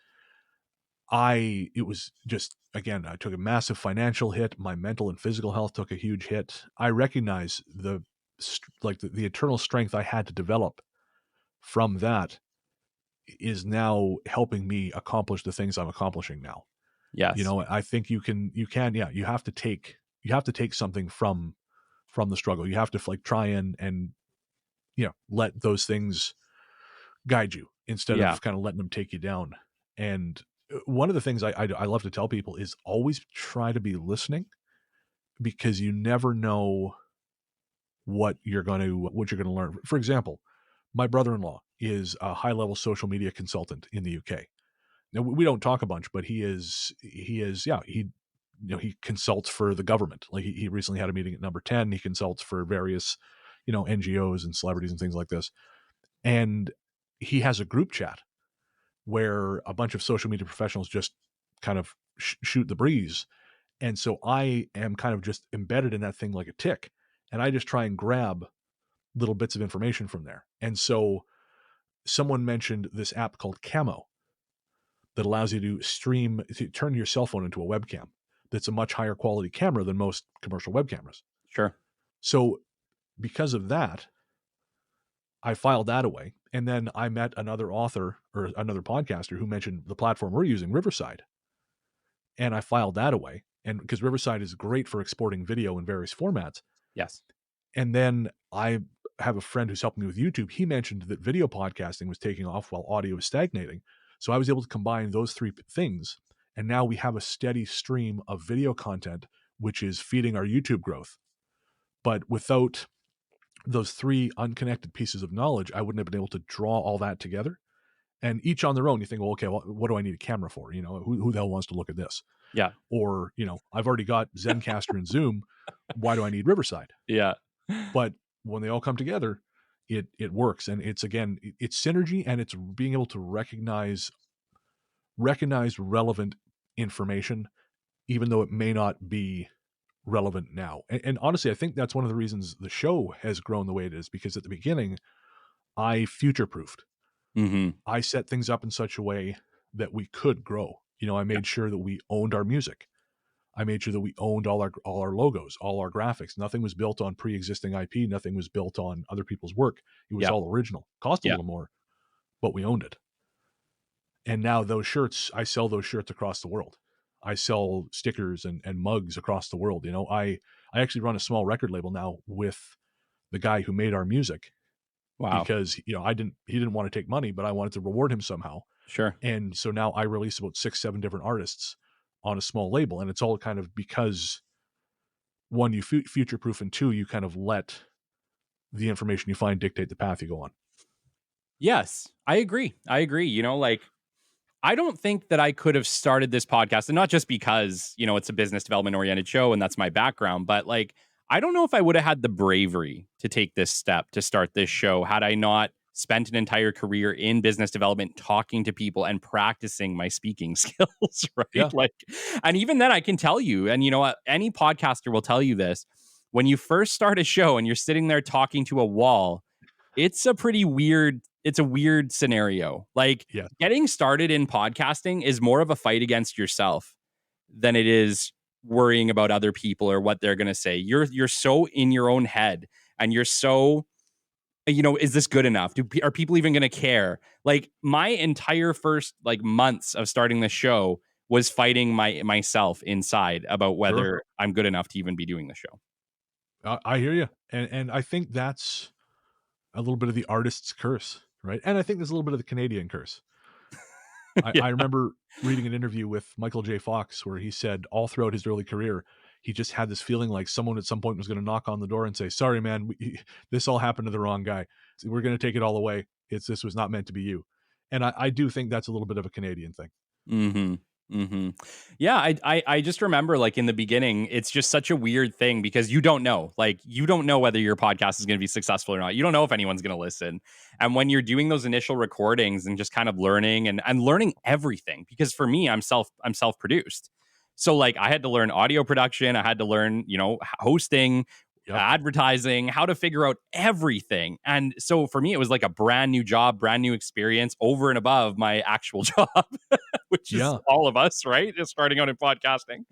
it was just, again, I took a massive financial hit. My mental and physical health took a huge hit. I recognize the internal strength I had to develop from that is now helping me accomplish the things I'm accomplishing now. yes. I think yeah, you have to take something from the struggle. You have to like try and let those things guide you instead Yeah. of kind of letting them take you down. And one of the things I love to tell people is always try to be listening, because you never know what you're going to learn. For example, my brother-in-law is a high-level social media consultant in the UK. Now, we don't talk a bunch, but he consults for the government. Like he recently had a meeting at Number 10. He consults for various, NGOs and celebrities and things like this. And he has a group chat where a bunch of social media professionals just kind of shoot the breeze. And so I am kind of just embedded in that thing like a tick. And I just try and grab little bits of information from there. And so someone mentioned this app called Camo that allows you to turn your cell phone into a webcam. That's a much higher quality camera than most commercial web cameras. Sure. So because of that, I filed that away. And then I met another author or another podcaster who mentioned the platform we're using, Riverside. And I filed that away. And because Riverside is great for exporting video in various formats. Yes. And then I have a friend who's helping me with YouTube. He mentioned that video podcasting was taking off while audio was stagnating. So I was able to combine those three things. And now we have a steady stream of video content, which is feeding our YouTube growth. But without those three unconnected pieces of knowledge, I wouldn't have been able to draw all that together. And each on their own, you think, well, okay, well, what do I need a camera for? Who the hell wants to look at this? Yeah. Or, I've already got Zencaster and Zoom. Why do I need Riverside? Yeah. But when they all come together, it works. And it's synergy, and it's being able to recognize relevant information, even though it may not be relevant now. And honestly, I think that's one of the reasons the show has grown the way it is, because at the beginning, I future-proofed. Mm-hmm. I set things up in such a way that we could grow. I made sure that we owned our music. I made sure that we owned all our logos, all our graphics. Nothing was built on pre-existing IP. Nothing was built on other people's work. It was all original. Cost a little more, but we owned it. And now those shirts, I sell those shirts across the world. I sell stickers and mugs across the world. I actually run a small record label now with the guy who made our music. Wow. Because, he didn't want to take money, but I wanted to reward him somehow. Sure. And so now I release about 6-7 different artists on a small label. And it's all kind of because, one, you future-proof, and two, you kind of let the information you find dictate the path you go on. Yes, I agree. I don't think that I could have started this podcast, and not just because, it's a business development oriented show and that's my background, but I don't know if I would have had the bravery to take this step to start this show had I not spent an entire career in business development, talking to people and practicing my speaking skills, right? Yeah. And even then I can tell you, and any podcaster will tell you this, when you first start a show and you're sitting there talking to a wall, it's a weird scenario. Yeah. Getting started in podcasting is more of a fight against yourself than it is worrying about other people or what they're going to say. You're so in your own head, and you're so, is this good enough? Are people even going to care? My entire first months of starting the show was fighting myself inside about whether I'm good enough to even be doing the show. I hear you. And I think that's a little bit of the artist's curse, right? And I think there's a little bit of the Canadian curse. I remember reading an interview with Michael J. Fox where he said all throughout his early career, he just had this feeling like someone at some point was going to knock on the door and say, sorry, man, this all happened to the wrong guy. We're going to take it all away. This was not meant to be you. And I do think that's a little bit of a Canadian thing. Mm-hmm. Hmm. Yeah, I just remember like in the beginning, it's just such a weird thing because you don't know. Like you don't know whether your podcast is going to be successful or not. You don't know if anyone's going to listen. And when you're doing those initial recordings and just kind of learning and learning everything, because for me, I'm self-produced. So like I had to learn audio production, I had to learn, hosting, Yep. advertising, how to figure out everything. And so for me, it was like a brand new job, brand new experience over and above my actual job, which is Yeah. all of us, right? Just starting out in podcasting.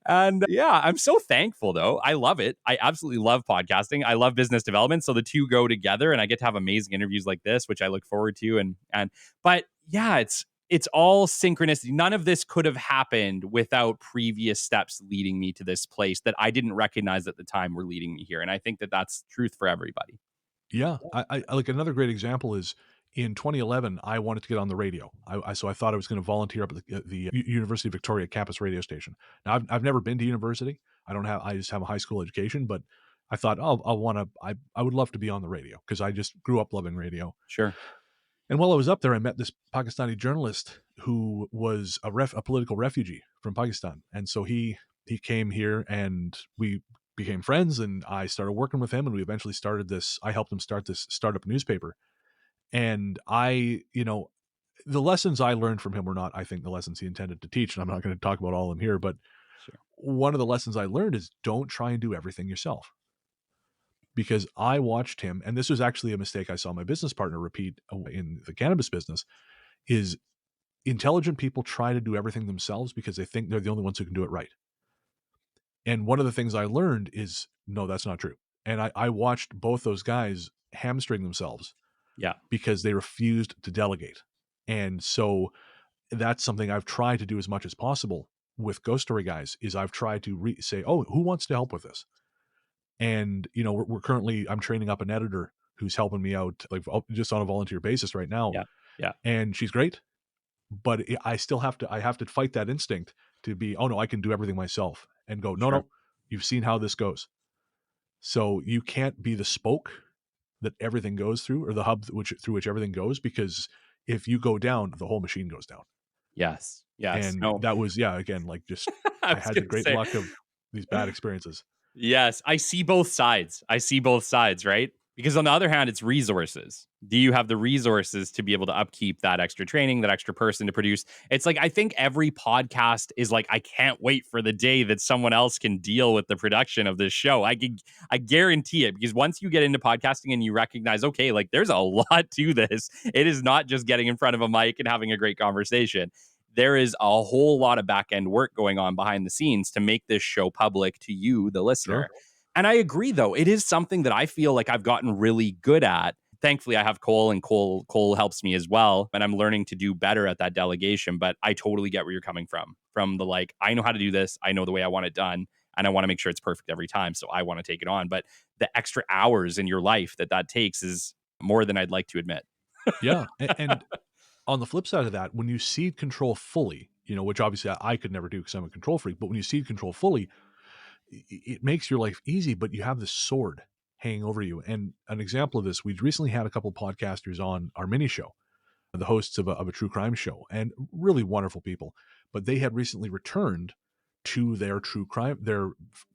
And yeah, I'm so thankful though. I love it. I absolutely love podcasting. I love business development. So the two go together and I get to have amazing interviews like this, which I look forward to. But yeah, it's all synchronicity. None of this could have happened without previous steps leading me to this place that I didn't recognize at the time were leading me here. And I think that that's truth for everybody. Yeah. I like another great example is in 2011, I wanted to get on the radio. So I thought I was going to volunteer up at the University of Victoria campus radio station. Now I've never been to university. I just have a high school education, but I thought, oh, I would love to be on the radio because I just grew up loving radio. Sure. And while I was up there, I met this Pakistani journalist who was a political refugee from Pakistan. And so he came here and we became friends and I started working with him and we eventually I helped him start this startup newspaper. And the lessons I learned from him were not, I think, the lessons he intended to teach. And I'm not going to talk about all of them here, but Sure. one of the lessons I learned is don't try and do everything yourself. Because I watched him, and this was actually a mistake I saw my business partner repeat in the cannabis business, is intelligent people try to do everything themselves because they think they're the only ones who can do it right. And one of the things I learned is, no, that's not true. And I watched both those guys hamstring themselves Yeah. because they refused to delegate. And so that's something I've tried to do as much as possible with Ghost Story guys is I've tried to say, oh, who wants to help with this? And, we're currently, I'm training up an editor who's helping me out like just on a volunteer basis right now. Yeah. Yeah. And she's great, but I still I have to fight that instinct to be, oh no, I can do everything myself and go, no, Sure. no, you've seen how this goes. So you can't be the spoke that everything goes through or the hub through which everything goes, because if you go down, the whole machine goes down. Yes. Yes. And No. that was, again, like just, I I was had the gonna great say. luck of these bad experiences. Yes, I see both sides. Right? Because on the other hand, it's resources. Do you have the resources to be able to upkeep that extra training, that extra person to produce? It's like, I think every podcast is like, I can't wait for the day that someone else can deal with the production of this show. I guarantee it, because once you get into podcasting and you recognize, okay, like there's a lot to this. It is not just getting in front of a mic and having a great conversation. There is a whole lot of back end work going on behind the scenes to make this show public to you, the listener. Sure. And I agree, though, it is something that I feel like I've gotten really good at. Thankfully, I have Cole, and Cole helps me as well, and I'm learning to do better at that delegation. But I totally get where you're coming from the like, I know how to do this, I know the way I want it done, and I want to make sure it's perfect every time. So I want to take it on. But the extra hours in your life that takes is more than I'd like to admit. Yeah. And on the flip side of that, when you cede control fully, which obviously I could never do because I'm a control freak, but when you cede control fully, it makes your life easy, but you have this sword hanging over you. And an example of this, we recently had a couple podcasters on our mini show, the hosts of a true crime show, and really wonderful people. But they had recently returned to their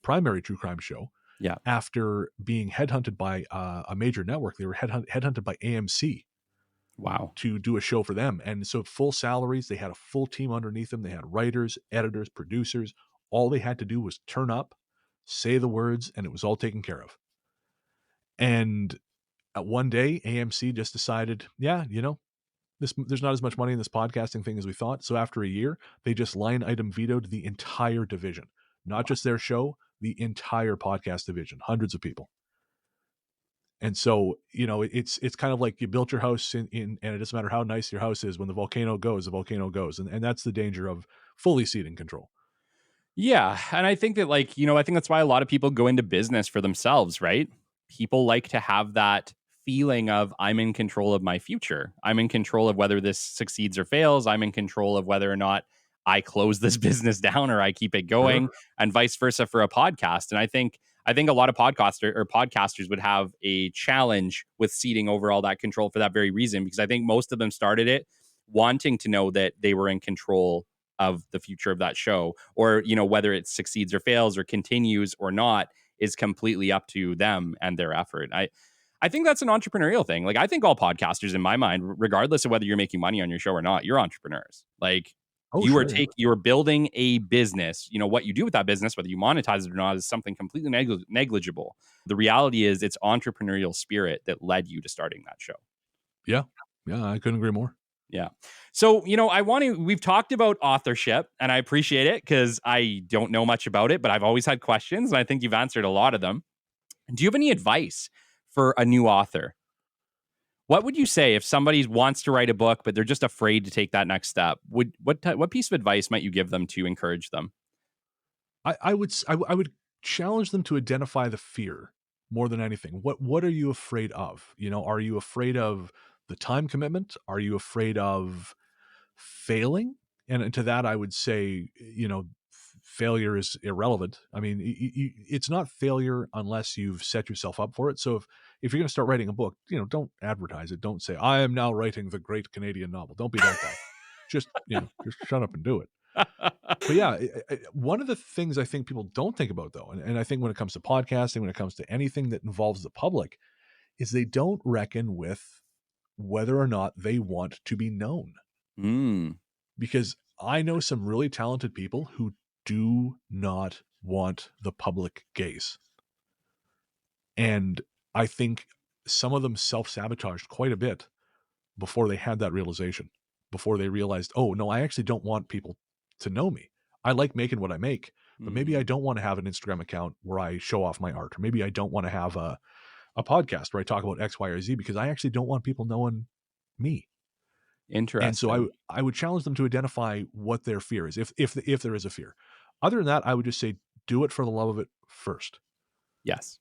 primary true crime show. Yeah. After being headhunted by a major network. They were headhunted by AMC. Wow. To do a show for them. And so full salaries, they had a full team underneath them. They had writers, editors, producers. All they had to do was turn up, say the words, and it was all taken care of. And at one day, AMC just decided, there's not as much money in this podcasting thing as we thought. So after a year, they just line item vetoed the entire division, not just their show, the entire podcast division, hundreds of people. And so, it's kind of like you built your house and it doesn't matter how nice your house is. When the volcano goes, the volcano goes. And that's the danger of fully ceding control. Yeah. And I think that, I think that's why a lot of people go into business for themselves, right? People like to have that feeling of, I'm in control of my future. I'm in control of whether this succeeds or fails. I'm in control of whether or not I close this business down or I keep it going, and vice versa for a podcast. And I think a lot of podcasters would have a challenge with ceding over all that control for that very reason, because I think most of them started it wanting to know that they were in control of the future of that show, or, you know, whether it succeeds or fails or continues or not is completely up to them and their effort. I think that's an entrepreneurial thing. Like, I think all podcasters in my mind, regardless of whether you're making money on your show or not, you're entrepreneurs. Like, Oh, sure. you are building a business. You know, what you do with that business, whether you monetize it or not, is something completely negligible. The reality is it's entrepreneurial spirit that led you to starting that show. Yeah. Yeah. I couldn't agree more. Yeah. So, you know, we've talked about authorship, and I appreciate it because I don't know much about it, but I've always had questions, and I think you've answered a lot of them. Do you have any advice for a new author? What would you say if somebody wants to write a book, but they're just afraid to take that next step? What piece of advice might you give them to encourage them? I would challenge them to identify the fear more than anything. What are you afraid of? You know, are you afraid of the time commitment? Are you afraid of failing? And to that, I would say, you know, failure is irrelevant. I mean, it's not failure unless you've set yourself up for it. So if you're going to start writing a book, you know, don't advertise it. Don't say, I am now writing the great Canadian novel. Don't be that guy. Just, you know, just shut up and do it. But yeah, one of the things I think people don't think about, though, and I think when it comes to podcasting, when it comes to anything that involves the public, is they don't reckon with whether or not they want to be known. Mm. Because I know some really talented people who do not want the public gaze. And I think some of them self-sabotaged quite a bit before they had that realization, before they realized, oh, no, I actually don't want people to know me. I like making what I make, but maybe I don't want to have an Instagram account where I show off my art, or maybe I don't want to have a podcast where I talk about X, Y, or Z, because I actually don't want people knowing me. Interesting. And so I would challenge them to identify what their fear is, if there is a fear. Other than that, I would just say, do it for the love of it first. Yes.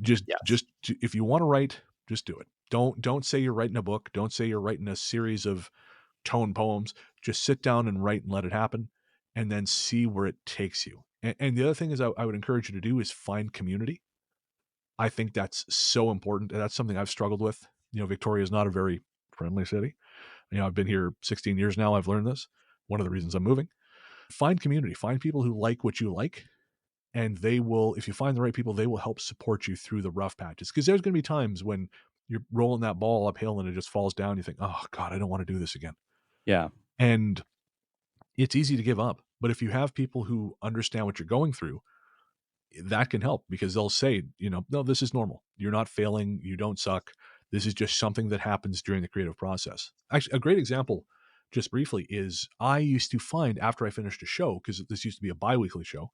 Just if you want to write, just do it. Don't say you're writing a book. Don't say you're writing a series of tone poems. Just sit down and write and let it happen, and then see where it takes you. And the other thing is I would encourage you to do is find community. I think that's so important. And that's something I've struggled with. You know, Victoria is not a very friendly city. You know, I've been here 16 years now. I've learned this. One of the reasons I'm moving. Find community. Find people who like what you like. And they will, if you find the right people, they will help support you through the rough patches. Because there's going to be times when you're rolling that ball uphill and it just falls down. You think, oh, God, I don't want to do this again. Yeah. And it's easy to give up. But if you have people who understand what you're going through, that can help, because they'll say, you know, no, this is normal. You're not failing. You don't suck. This is just something that happens during the creative process. Actually, a great example, just briefly, is I used to find after I finished a show, because this used to be a bi-weekly show,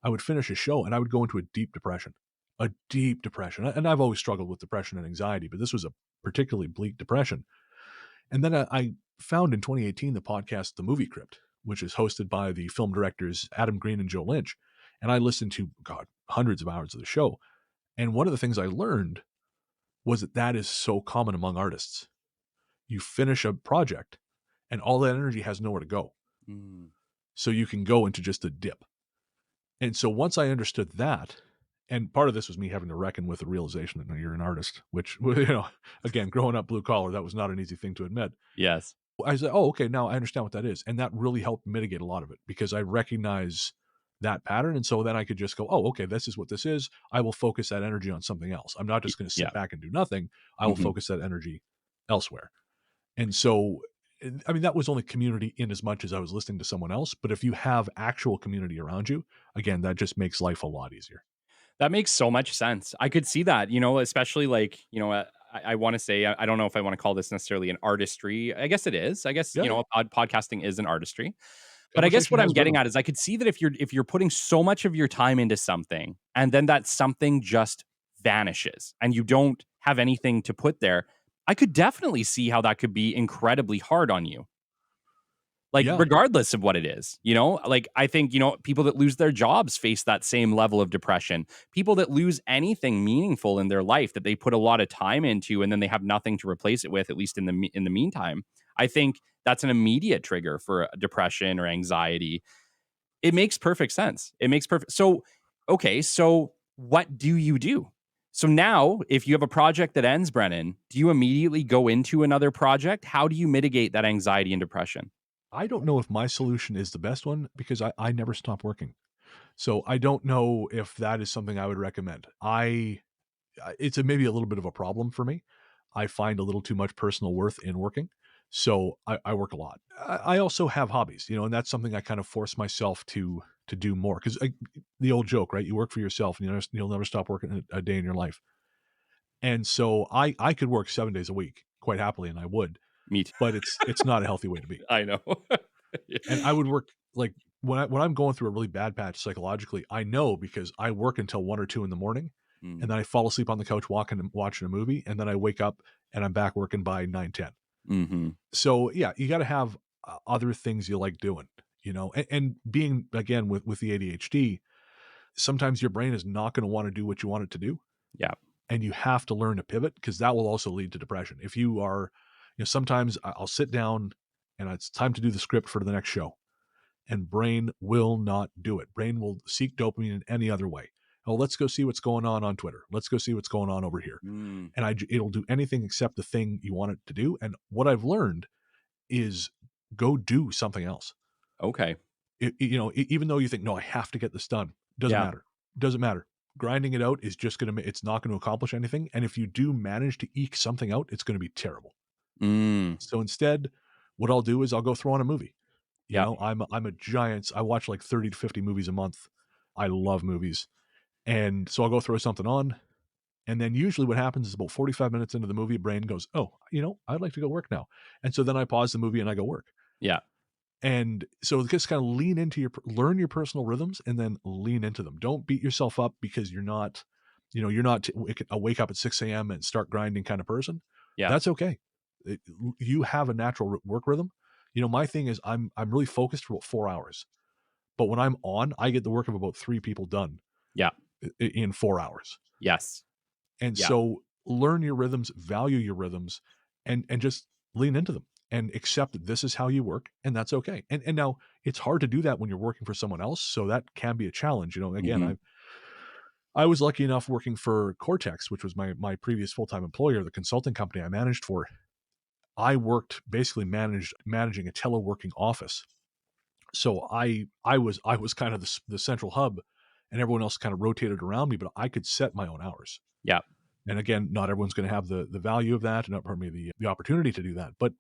I would finish a show and I would go into a deep depression. And I've always struggled with depression and anxiety, but this was a particularly bleak depression. And then I found in 2018 the podcast The Movie Crypt, which is hosted by the film directors Adam Green and Joe Lynch. And I listened to, hundreds of hours of the show. And one of the things I learned was that is so common among artists. You finish a project and all that energy has nowhere to go. Mm. So you can go into just a dip. And so once I understood that, and part of this was me having to reckon with the realization that you're an artist, which, you know, again, growing up blue collar, that was not an easy thing to admit. Yes. I said, oh, okay, now I understand what that is. And that really helped mitigate a lot of it, because I recognize that pattern. And so then I could just go, oh, okay, this is what this is. I will focus that energy on something else. I'm not just going to sit back and do nothing. I will focus that energy elsewhere. And so, I mean, that was only community in as much as I was listening to someone else. But if you have actual community around you, again, that just makes life a lot easier. That makes so much sense. I could see that, you know, especially like, you know, I want to say, I don't know if I want to call this necessarily an artistry. I guess it is. I guess, you know, podcasting is an artistry. But I guess what I'm getting at is I could see that if you're putting so much of your time into something and then that something just vanishes and you don't have anything to put there, I could definitely see how that could be incredibly hard on you. Like, regardless of what it is, you know, like, I think, you know, people that lose their jobs face that same level of depression. People that lose anything meaningful in their life that they put a lot of time into and then they have nothing to replace it with, at least in the meantime. I think that's an immediate trigger for depression or anxiety. It makes perfect sense. It makes perfect. So, okay. So what do you do? So now, if you have a project that ends, Brennan, do you immediately go into another project? How do you mitigate that anxiety and depression? I don't know if my solution is the best one because I never stop working. So I don't know if that is something I would recommend. It's maybe a little bit of a problem for me. I find a little too much personal worth in working. So I work a lot. I also have hobbies, and that's something I kind of force myself to do more because the old joke, right? You work for yourself and you'll never stop working a day in your life. And so I could work 7 days a week quite happily, and I would, Me too. but it's not a healthy way to be. I know. And I would work like when I'm going through a really bad patch psychologically, I know because I work until 1 or 2 in the morning, and then I fall asleep on the couch watching a movie, and then I wake up and I'm back working by 9, 10. Mm-hmm. So yeah, you got to have other things you like doing, and being again with the ADHD, sometimes your brain is not going to want to do what you want it to do. Yeah. And you have to learn to pivot because that will also lead to depression. If you are, sometimes I'll sit down and it's time to do the script for the next show, and brain will not do it. Brain will seek dopamine in any other way. Oh, let's go see what's going on Twitter. Let's go see what's going on over here. And it'll do anything except the thing you want it to do. And what I've learned is go do something else. Okay. Even though you think, no, I have to get this done. Doesn't matter. Doesn't matter. Grinding it out is just it's not going to accomplish anything. And if you do manage to eke something out, it's going to be terrible. So instead, what I'll do is I'll go throw on a movie. I'm a giant. I watch like 30 to 50 movies a month. I love movies. And so I'll go throw something on. And then usually what happens is about 45 minutes into the movie, brain goes, oh, I'd like to go work now. And so then I pause the movie and I go work. Yeah. And so just kind of learn your personal rhythms and then lean into them. Don't beat yourself up because you're not a wake up at 6 a.m. and start grinding kind of person. Yeah. That's okay. You have a natural work rhythm. My thing is I'm really focused for about 4 hours, but when I'm on, I get the work of about 3 people done. Yeah. In 4 hours. Yes. And so learn your rhythms, value your rhythms, and just lean into them and accept that this is how you work, and that's okay. And now it's hard to do that when you're working for someone else, so that can be a challenge. Again, I was lucky enough working for Cortex, which was my previous full-time employer, the consulting company I managed for. I worked basically managing a teleworking office. So I was kind of the central hub, and everyone else kind of rotated around me, but I could set my own hours. Yeah. And again, not everyone's going to have the value of that, and the opportunity to do that. But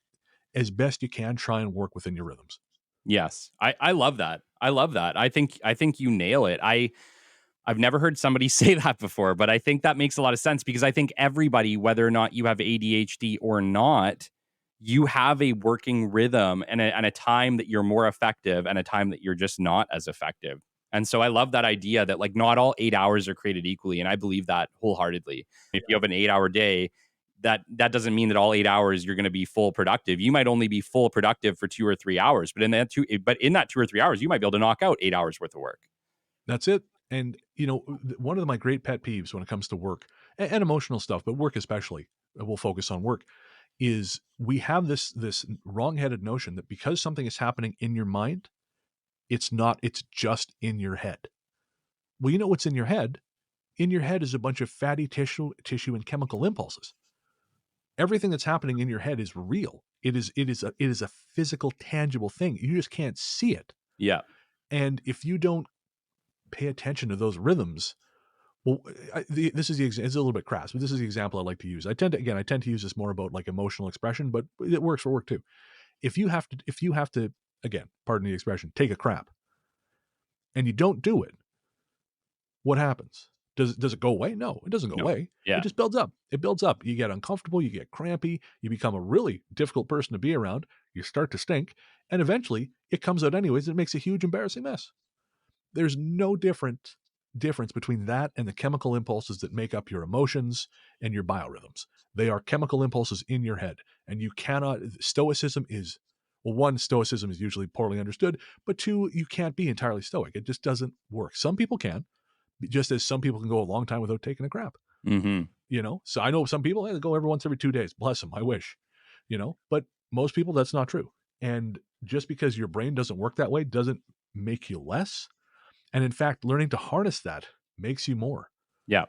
as best you can, try and work within your rhythms. Yes. I love that. I love that. I think you nail it. I've never heard somebody say that before, but I think that makes a lot of sense because I think everybody, whether or not you have ADHD or not, you have a working rhythm and a time that you're more effective and a time that you're just not as effective. And so I love that idea that like not all 8 hours are created equally. And I believe that wholeheartedly. If you have an 8-hour day, that doesn't mean that all 8 hours you're going to be full productive. You might only be full productive for 2 or 3 hours, but in that 2 or 3 hours, you might be able to knock out 8 hours worth of work. That's it. And, one of my great pet peeves when it comes to work and emotional stuff, but work especially, we'll focus on work, is we have this wrong-headed notion that because something is happening in your mind, it's just in your head. Well, you know what's in your head? In your head is a bunch of fatty tissue and chemical impulses. Everything that's happening in your head is real. It is a physical, tangible thing. You just can't see it. Yeah. And if you don't pay attention to those rhythms, well, this is it's a little bit crass, but this is the example I like to use. I tend to use this more about like emotional expression, but it works for work too. If you have to, again, pardon the expression, take a crap, and you don't do it, what happens? Does it go away? No, it doesn't go away. Yeah. It just builds up. It builds up. You get uncomfortable. You get crampy. You become a really difficult person to be around. You start to stink, and eventually it comes out anyways. And it makes a huge embarrassing mess. There's no difference between that and the chemical impulses that make up your emotions and your biorhythms. They are chemical impulses in your head, and you cannot. Stoicism is. Well, one, stoicism is usually poorly understood, but two, you can't be entirely stoic. It just doesn't work. Some people can, just as some people can go a long time without taking a crap. Mm-hmm. So I know some people they go once every 2 days. Bless them. I wish, but most people that's not true. And just because your brain doesn't work that way doesn't make you less. And in fact, learning to harness that makes you more. Yeah.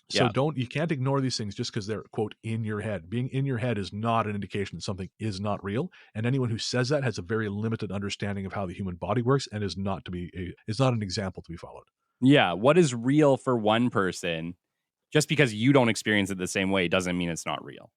So you can't ignore these things just because they're, quote, in your head. Being in your head is not an indication that something is not real. And anyone who says that has a very limited understanding of how the human body works and is not an example to be followed. Yeah. What is real for one person, just because you don't experience it the same way, doesn't mean it's not real.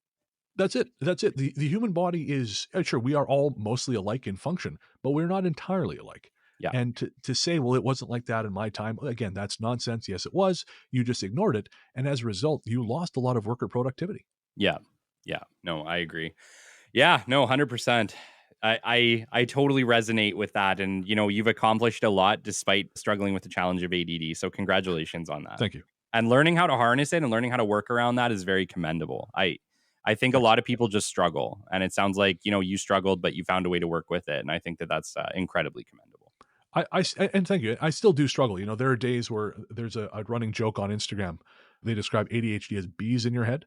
That's it. The human body is, sure, we are all mostly alike in function, but we're not entirely alike. Yeah. And to say, well, it wasn't like that in my time, again, that's nonsense. Yes, it was. You just ignored it. And as a result, you lost a lot of worker productivity. Yeah. Yeah. No, I agree. Yeah. No, 100%. I totally resonate with that. And, you've accomplished a lot despite struggling with the challenge of ADD. So congratulations on that. Thank you. And learning how to harness it and learning how to work around that is very commendable. I think a lot of people just struggle, and it sounds like, you struggled, but you found a way to work with it. And I think that that's incredibly commendable. And thank you. I still do struggle. There are days where there's a running joke on Instagram. They describe ADHD as bees in your head.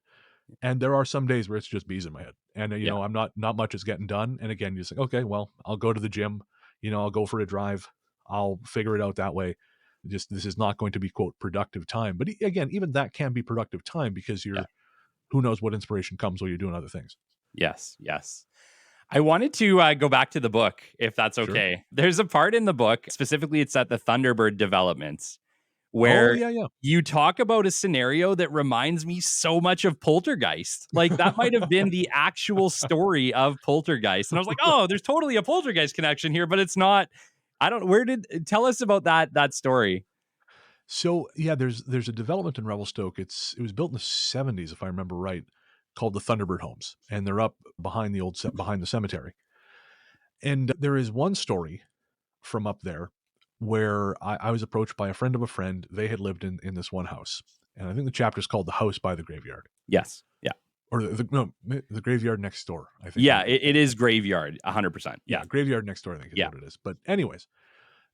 And there are some days where it's just bees in my head. And, I'm not much is getting done. And again, you say, okay, well, I'll go to the gym, I'll go for a drive. I'll figure it out that way. This is not going to be, quote, productive time. But again, even that can be productive time because who knows what inspiration comes while you're doing other things. Yes. I wanted to go back to the book, if that's okay. Sure. There's a part in the book, specifically it's at the Thunderbird developments, where you talk about a scenario that reminds me so much of Poltergeist. Like, that might have been the actual story of Poltergeist. And I was like, oh, there's totally a Poltergeist connection here, but it's not. Tell us about that story. So there's a development in Revelstoke. It was built in the 70s, if I remember right, called the Thunderbird Homes, and they're up behind the cemetery. And there is one story from up there where I was approached by a friend of a friend. They had lived in this one house, and I think the chapter is called "The House by the Graveyard." Yes, yeah, or the graveyard next door. I think. Yeah, it is graveyard, 100%. Yeah, graveyard next door. I think is what it is. But anyways.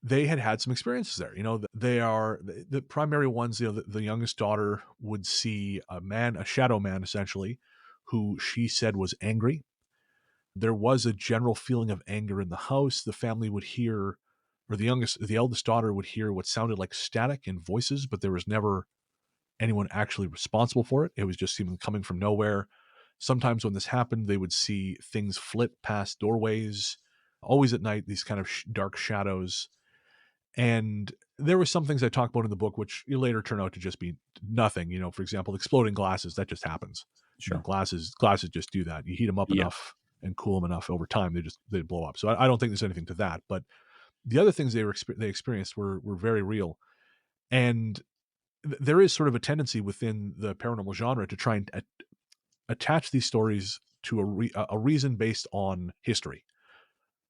They had some experiences there. They are the primary ones. The youngest daughter would see a shadow man, essentially, who she said was angry. There was a general feeling of anger in the house. The family would hear, or the eldest daughter would hear what sounded like static and voices, but there was never anyone actually responsible for it. It was just coming from nowhere. Sometimes when this happened, they would see things flit past doorways, always at night, these kind of dark shadows. And there were some things I talk about in the book, which later turn out to just be nothing. For example, exploding glasses, that just happens. Sure. Glasses just do that. You heat them up enough and cool them enough over time, they blow up. So I don't think there's anything to that. But the other things they experienced were very real. And there is sort of a tendency within the paranormal genre to try and attach these stories to a reason based on history.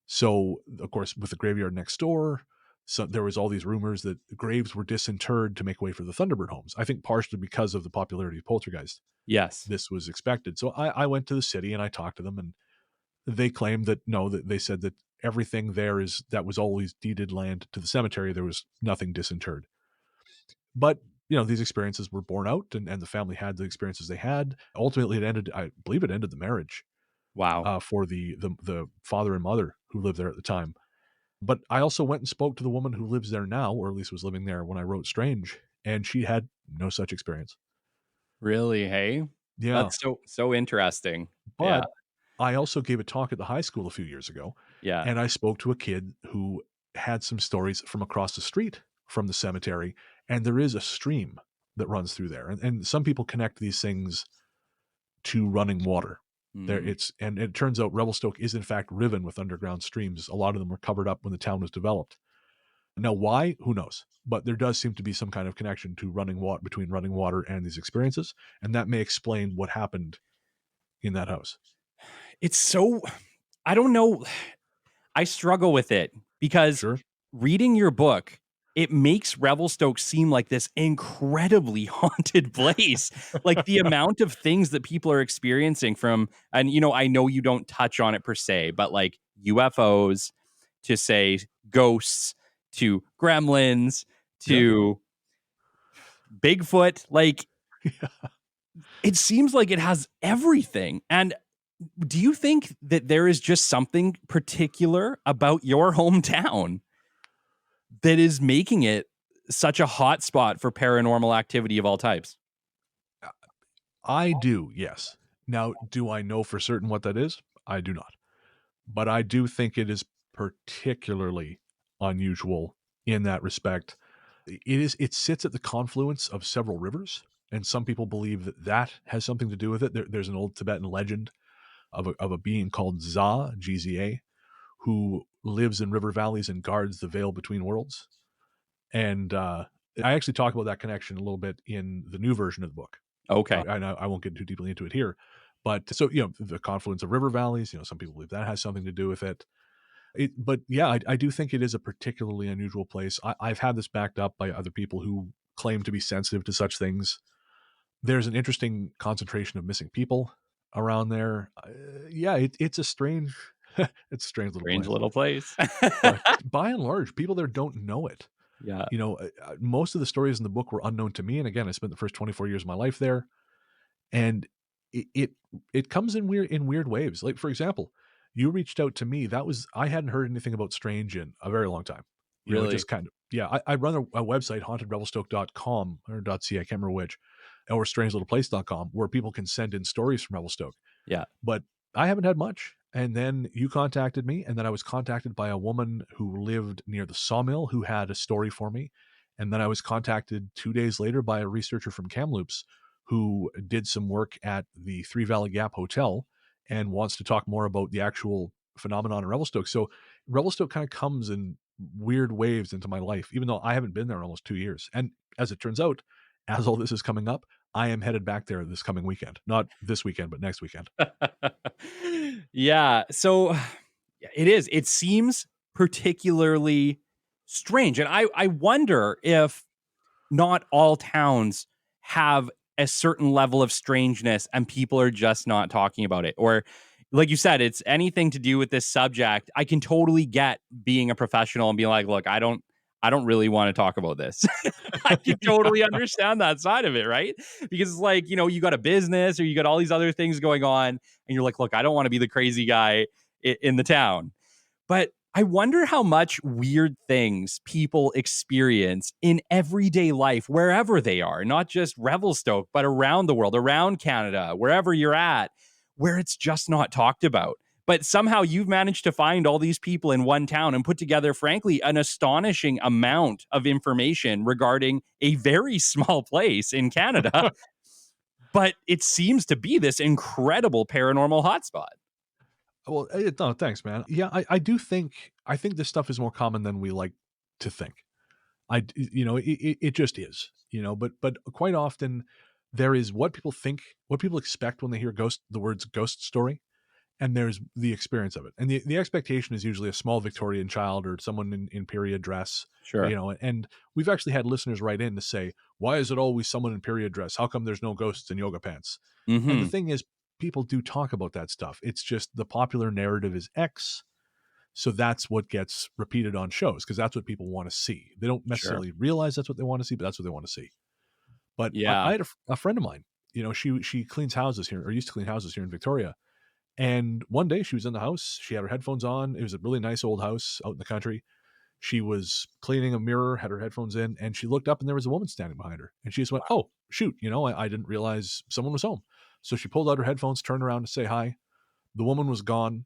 So, of course, with the graveyard next door, so there was all these rumors that graves were disinterred to make way for the Thunderbird Homes. I think partially because of the popularity of Poltergeist. Yes. This was expected. So I went to the city and I talked to them, and they claimed that they said that everything there that was always deeded land to the cemetery. There was nothing disinterred. But, these experiences were borne out, and the family had the experiences they had. Ultimately, I believe it ended the marriage. Wow. For the father and mother who lived there at the time. But I also went and spoke to the woman who lives there now, or at least was living there when I wrote Strange, and she had no such experience. Really? Hey? Yeah. That's so interesting. But I also gave a talk at the high school a few years ago. Yeah. And I spoke to a kid who had some stories from across the street from the cemetery, and there is a stream that runs through there. And some people connect these things to running water. And it turns out Revelstoke is in fact riven with underground streams. A lot of them were covered up when the town was developed. Now, why? Who knows? But there does seem to be some kind of connection to between running water and these experiences, and that may explain what happened in that house. I don't know. I struggle with it because reading your book, it makes Revelstoke seem like this incredibly haunted place. Like the amount of things that people are experiencing from, and I know you don't touch on it per se, but like UFOs to say ghosts to gremlins to Bigfoot, like it seems like it has everything. And do you think that there is just something particular about your hometown that is making it such a hot spot for paranormal activity of all types? I do, yes. Now, do I know for certain what that is? I do not. But I do think it is particularly unusual in that respect. It sits at the confluence of several rivers, and some people believe that that has something to do with it. There's an old Tibetan legend of a being called Za, GZA, who lives in river valleys and guards the veil between worlds. And I actually talk about that connection a little bit in the new version of the book. Okay. And I won't get too deeply into it here. But so, the confluence of river valleys, some people believe that has something to do with it. But yeah, I do think it is a particularly unusual place. I've had this backed up by other people who claim to be sensitive to such things. There's an interesting concentration of missing people around there. Yeah, it's a strange, it's a strange little Strange place. little place. But by and large, people there don't know it. Yeah. Most of the stories in the book were unknown to me. And again, I spent the first 24 years of my life there. And it comes in weird waves. Like, for example, you reached out to me. I hadn't heard anything about Strange in a very long time. It Really? just kind of, yeah. I run a website, hauntedrevelstoke.com or .ca, I can't remember which, or strangelittle.place.com, where people can send in stories from Revelstoke. Yeah. But I haven't had much. And then you contacted me, and then I was contacted by a woman who lived near the sawmill who had a story for me. And then I was contacted 2 days later by a researcher from Kamloops who did some work at the Three Valley Gap Hotel and wants to talk more about the actual phenomenon in Revelstoke. So Revelstoke kind of comes in weird waves into my life, even though I haven't been there in almost 2 years. And as it turns out, as all this is coming up, I am headed back there this coming weekend. Not this weekend, but next weekend. Yeah. So it is. It seems particularly strange. And I wonder if not all towns have a certain level of strangeness and people are just not talking about it. Or, like you said, it's anything to do with this subject. I can totally get being a professional and being like, look, I don't really want to talk about this. I can totally understand that side of it, right? Because it's like, you got a business or you got all these other things going on and you're like, look, I don't want to be the crazy guy in the town. But I wonder how much weird things people experience in everyday life, wherever they are, not just Revelstoke, but around the world, around Canada, wherever you're at, where it's just not talked about. But somehow you've managed to find all these people in one town and put together, frankly, an astonishing amount of information regarding a very small place in Canada. But it seems to be this incredible paranormal hotspot. Well, no, thanks, man. Yeah, I think this stuff is more common than we like to think. It just is, but quite often there is what people expect when they hear the words ghost story, and there's the experience of it. And the expectation is usually a small Victorian child or someone in period dress. Sure. And we've actually had listeners write in to say, why is it always someone in period dress? How come there's no ghosts in yoga pants? Mm-hmm. And the thing is, people do talk about that stuff. It's just the popular narrative is X. So that's what gets repeated on shows because that's what people want to see. They don't necessarily realize that's what they want to see, but that's what they want to see. But yeah, I had a friend of mine, she cleans houses here or used to clean houses here in Victoria. And one day she was in the house. She had her headphones on. It was a really nice old house out in the country. She was cleaning a mirror, had her headphones in, and she looked up and there was a woman standing behind her. And she just went, oh, shoot, I didn't realize someone was home. So she pulled out her headphones, turned around to say hi. The woman was gone,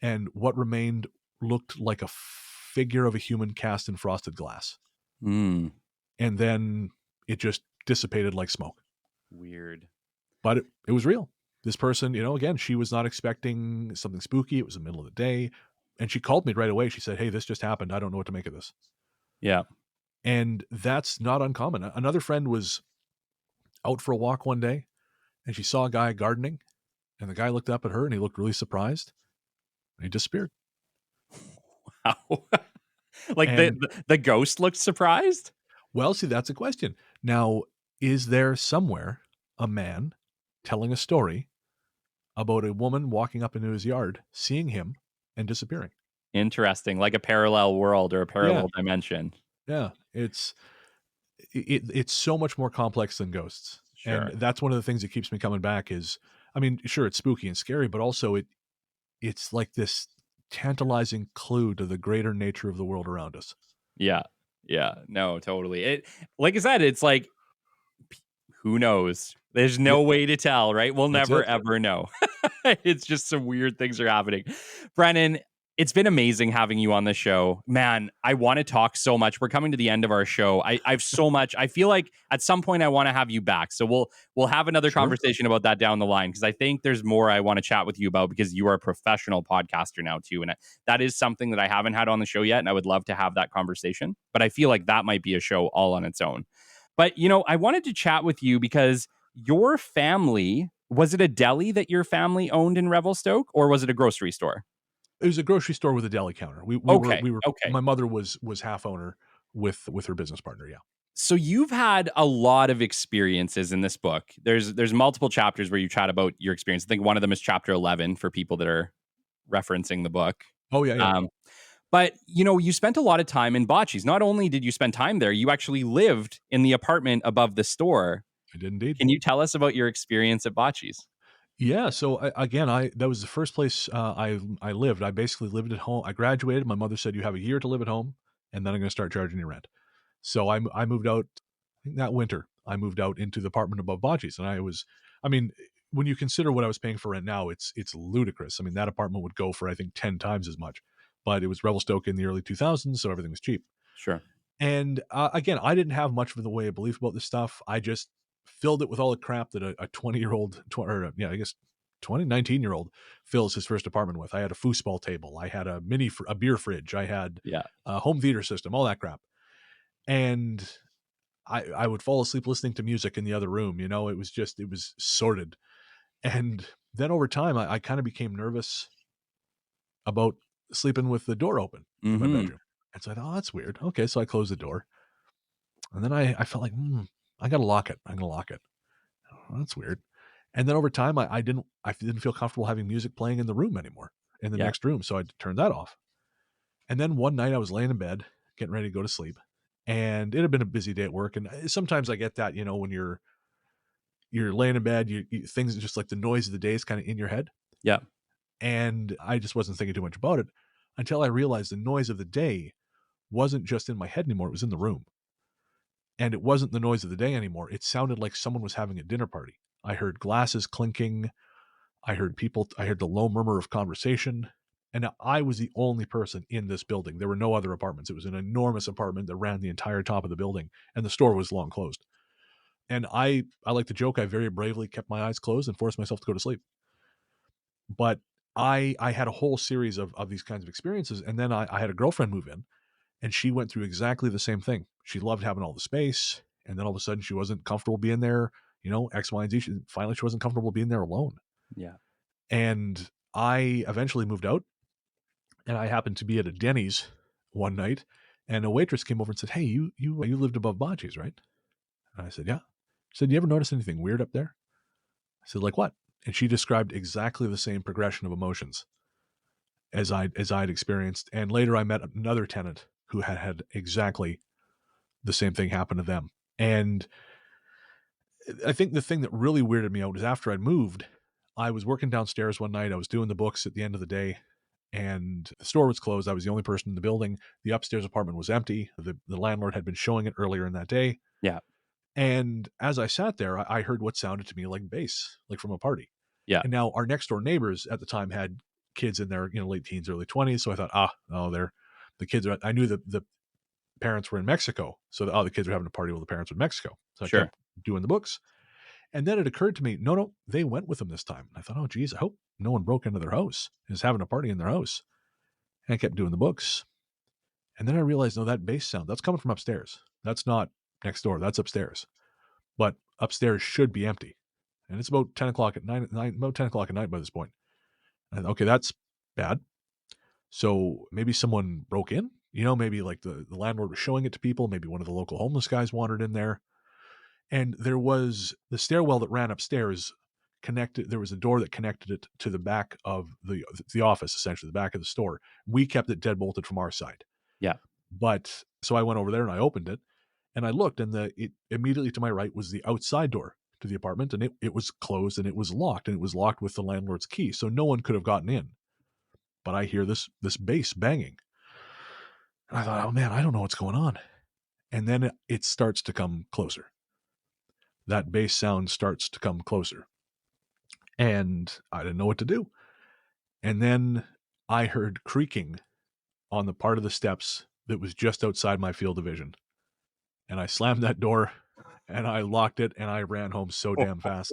and what remained looked like a figure of a human cast in frosted glass. Mm. And then it just dissipated like smoke. Weird. But it was real. This person, again, she was not expecting something spooky. It was the middle of the day. And she called me right away. She said, hey, this just happened. I don't know what to make of this. Yeah. And that's not uncommon. Another friend was out for a walk one day, and she saw a guy gardening, and the guy looked up at her, and he looked really surprised, and he disappeared. Wow. Like the ghost looked surprised? Well, see, that's a question. Now, is there somewhere a man telling a story about a woman walking up into his yard, seeing him, and disappearing? Interesting. Like a parallel world or a parallel dimension. Yeah. It's so much more complex than ghosts. Sure. And that's one of the things that keeps me coming back is, sure, it's spooky and scary, but also it's like this tantalizing clue to the greater nature of the world around us. Yeah. Yeah. No, totally. Like I said, it's like, who knows? There's Yeah, no way to tell, right? We'll that's never it. ever know. It's just some weird things are happening. Brennan, it's been amazing having you on the show. Man, I want to talk so much. We're coming to the end of our show. I've so much. I feel like at some point I want to have you back. So we'll have another Sure. conversation about that down the line because I think there's more I want to chat with you about because you are a professional podcaster now too. And that is something that I haven't had on the show yet. And I would love to have that conversation. But I feel like that might be a show all on its own. But, I wanted to chat with you because your family, was it a deli that your family owned in Revelstoke or was it a grocery store? It was a grocery store with a deli counter. We were Okay. my mother was half owner with her business partner, yeah. So you've had a lot of experiences in this book. There's multiple chapters where you chat about your experience. I think one of them is chapter 11 for people that are referencing the book. Oh, yeah, yeah. Um, but you spent a lot of time in Bocce's. Not only did you spend time there, you actually lived in the apartment above the store. I did indeed. Can you tell us about your experience at Bocce's? Yeah, so I that was the first place I lived. I basically lived at home. I graduated. My mother said you have a year to live at home, and then I'm going to start charging you rent. So I moved out. I think that winter I moved out into the apartment above Bocce's, and I mean, when you consider what I was paying for rent now, it's ludicrous. I mean, that apartment would go for I think 10 times as much, but it was Revelstoke in the early 2000s, so everything was cheap. Sure. And again, I didn't have much of the way of belief about this stuff. I just filled it with all the crap that a 20-year-old, or yeah, I guess 19-year-old fills his first apartment with. I had a foosball table. I had a beer fridge. I had Yeah. a home theater system, all that crap. And I would fall asleep listening to music in the other room. It was sorted. And then over time, I kind of became nervous about sleeping with the door open in my Mm-hmm. bedroom. And so I thought, oh, that's weird. Okay, so I closed the door. And then I felt like, I gotta lock it. I'm gonna lock it. Oh, that's weird. And then over time, I didn't feel comfortable having music playing in the room anymore, in the Yeah. next room. So I turned that off. And then one night I was laying in bed, getting ready to go to sleep, and it had been a busy day at work. And sometimes I get that, when you're laying in bed, things just like the noise of the day is kind of in your head. Yeah. And I just wasn't thinking too much about it until I realized the noise of the day wasn't just in my head anymore; it was in the room. And it wasn't the noise of the day anymore. It sounded like someone was having a dinner party. I heard glasses clinking. I heard the low murmur of conversation. And I was the only person in this building. There were no other apartments. It was an enormous apartment that ran the entire top of the building, and the store was long closed. And I like to joke, I very bravely kept my eyes closed and forced myself to go to sleep. But I had a whole series of these kinds of experiences. And then I had a girlfriend move in, and she went through exactly the same thing. She loved having all the space, and then all of a sudden she wasn't comfortable being there, X, Y, and Z. Finally, she wasn't comfortable being there alone. Yeah. And I eventually moved out, and I happened to be at a Denny's one night, and a waitress came over and said, "Hey, you lived above Bocce's, right?" And I said, "Yeah." She said, "You ever notice anything weird up there?" I said, "Like what?" And she described exactly the same progression of emotions as I'd experienced. And later I met another tenant who had exactly the same thing happen to them. And I think the thing that really weirded me out is after I moved, I was working downstairs one night. I was doing the books at the end of the day, and the store was closed. I was the only person in the building. The upstairs apartment was empty. The landlord had been showing it earlier in that day. Yeah. And as I sat there, I heard what sounded to me like bass, like from a party. Yeah. And now our next door neighbors at the time had kids in their late teens, early 20s. So I thought, they're the kids are. I knew that the parents were in Mexico, so the kids were having a party with the parents in Mexico. So I Sure. kept doing the books, and then it occurred to me, no, they went with them this time. And I thought, oh geez, I hope no one broke into their house and is having a party in their house. And I kept doing the books, and then I realized, no, that bass sound that's coming from upstairs. That's not next door. That's upstairs. But upstairs should be empty, and it's about 10 o'clock at night. About 10 o'clock at night by this point. And okay, that's bad. So maybe someone broke in. Maybe like the landlord was showing it to people. Maybe one of the local homeless guys wandered in there. And there was the stairwell that ran upstairs connected. There was a door that connected it to the back of the office, essentially the back of the store. We kept it dead bolted from our side. Yeah. But so I went over there and I opened it, and I looked, and it immediately to my right was the outside door to the apartment, and it was closed and it was locked, and it was locked with the landlord's key. So no one could have gotten in. But I hear this bass banging. And I thought, oh man, I don't know what's going on. And then it starts to come closer. that bass sound starts to come closer. And I didn't know what to do. And then I heard creaking on the part of the steps that was just outside my field of vision. And I slammed that door and I locked it and I ran home so damn fast.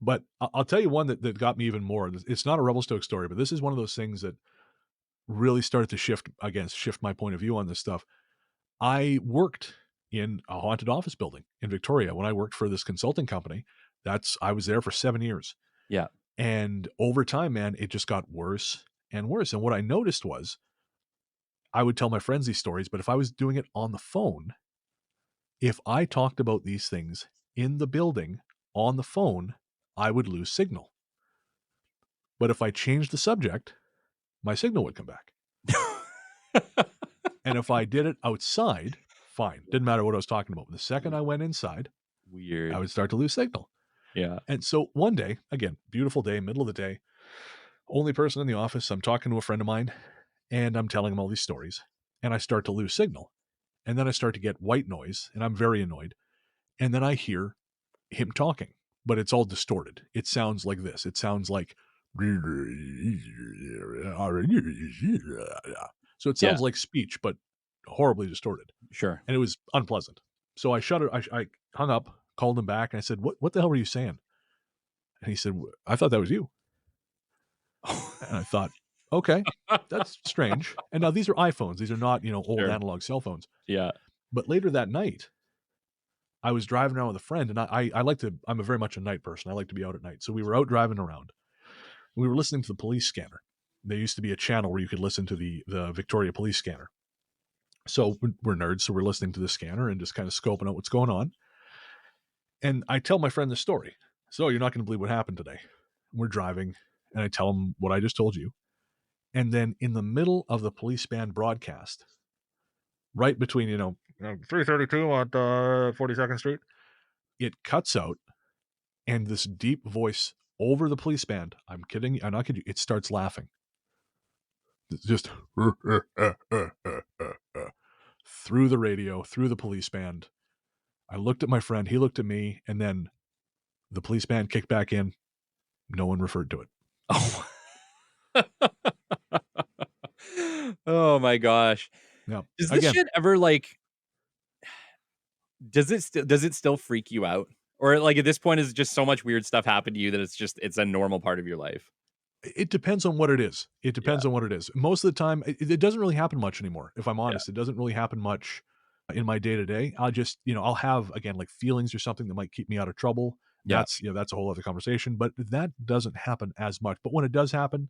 But I'll tell you one that got me even more. It's not a Revelstoke story, but this is one of those things that really started to shift my point of view on this stuff. I worked in a haunted office building in Victoria when I worked for this consulting company. I was there for 7 years. Yeah. And over time, man, it just got worse and worse. And what I noticed was I would tell my friends these stories, but if I was doing it on the phone, if I talked about these things in the building on the phone, I would lose signal. But if I changed the subject, my signal would come back. And if I did it outside, fine. Didn't matter what I was talking about. The second I went inside, Weird. I would start to lose signal. Yeah. And so one day, again, beautiful day, middle of the day, only person in the office, I'm talking to a friend of mine, and I'm telling him all these stories, and I start to lose signal. And then I start to get white noise, and I'm very annoyed. And then I hear him talking, but it's all distorted. It sounds like this. It sounds like... So it sounds like speech, but horribly distorted. Sure. And it was unpleasant. So I shut it. I hung up, called him back, and I said, what the hell were you saying? And he said, I thought that was you. And I thought, okay, that's strange. And now these are iPhones. These are not, old analog cell phones. Yeah. But later that night, I was driving around with a friend, and I'm very much a night person. I like to be out at night. So we were out driving around. We were listening to the police scanner. There used to be a channel where you could listen to the Victoria police scanner. So we're nerds, so we're listening to the scanner and just kind of scoping out what's going on. And I tell my friend the story. So you're not going to believe what happened today. We're driving, and I tell him what I just told you. And then in the middle of the police band broadcast, right between, 332 on 42nd Street, it cuts out, and this deep voice over the police band, I'm not kidding you, it starts laughing. It's just through the radio, through the police band. I looked at my friend, he looked at me, and then the police band kicked back in. No one referred to it. Oh. Oh my gosh. Yeah. Does this shit ever does it still freak you out? Or at this point is just so much weird stuff happened to you that it's a normal part of your life? It depends on what it is. On what it is. Most of the time, it doesn't really happen much anymore. If I'm honest, It doesn't really happen much in my day to day. I'll just, I'll have, again, like feelings or something that might keep me out of trouble. Yeah. That's a whole other conversation, but that doesn't happen as much. But when it does happen,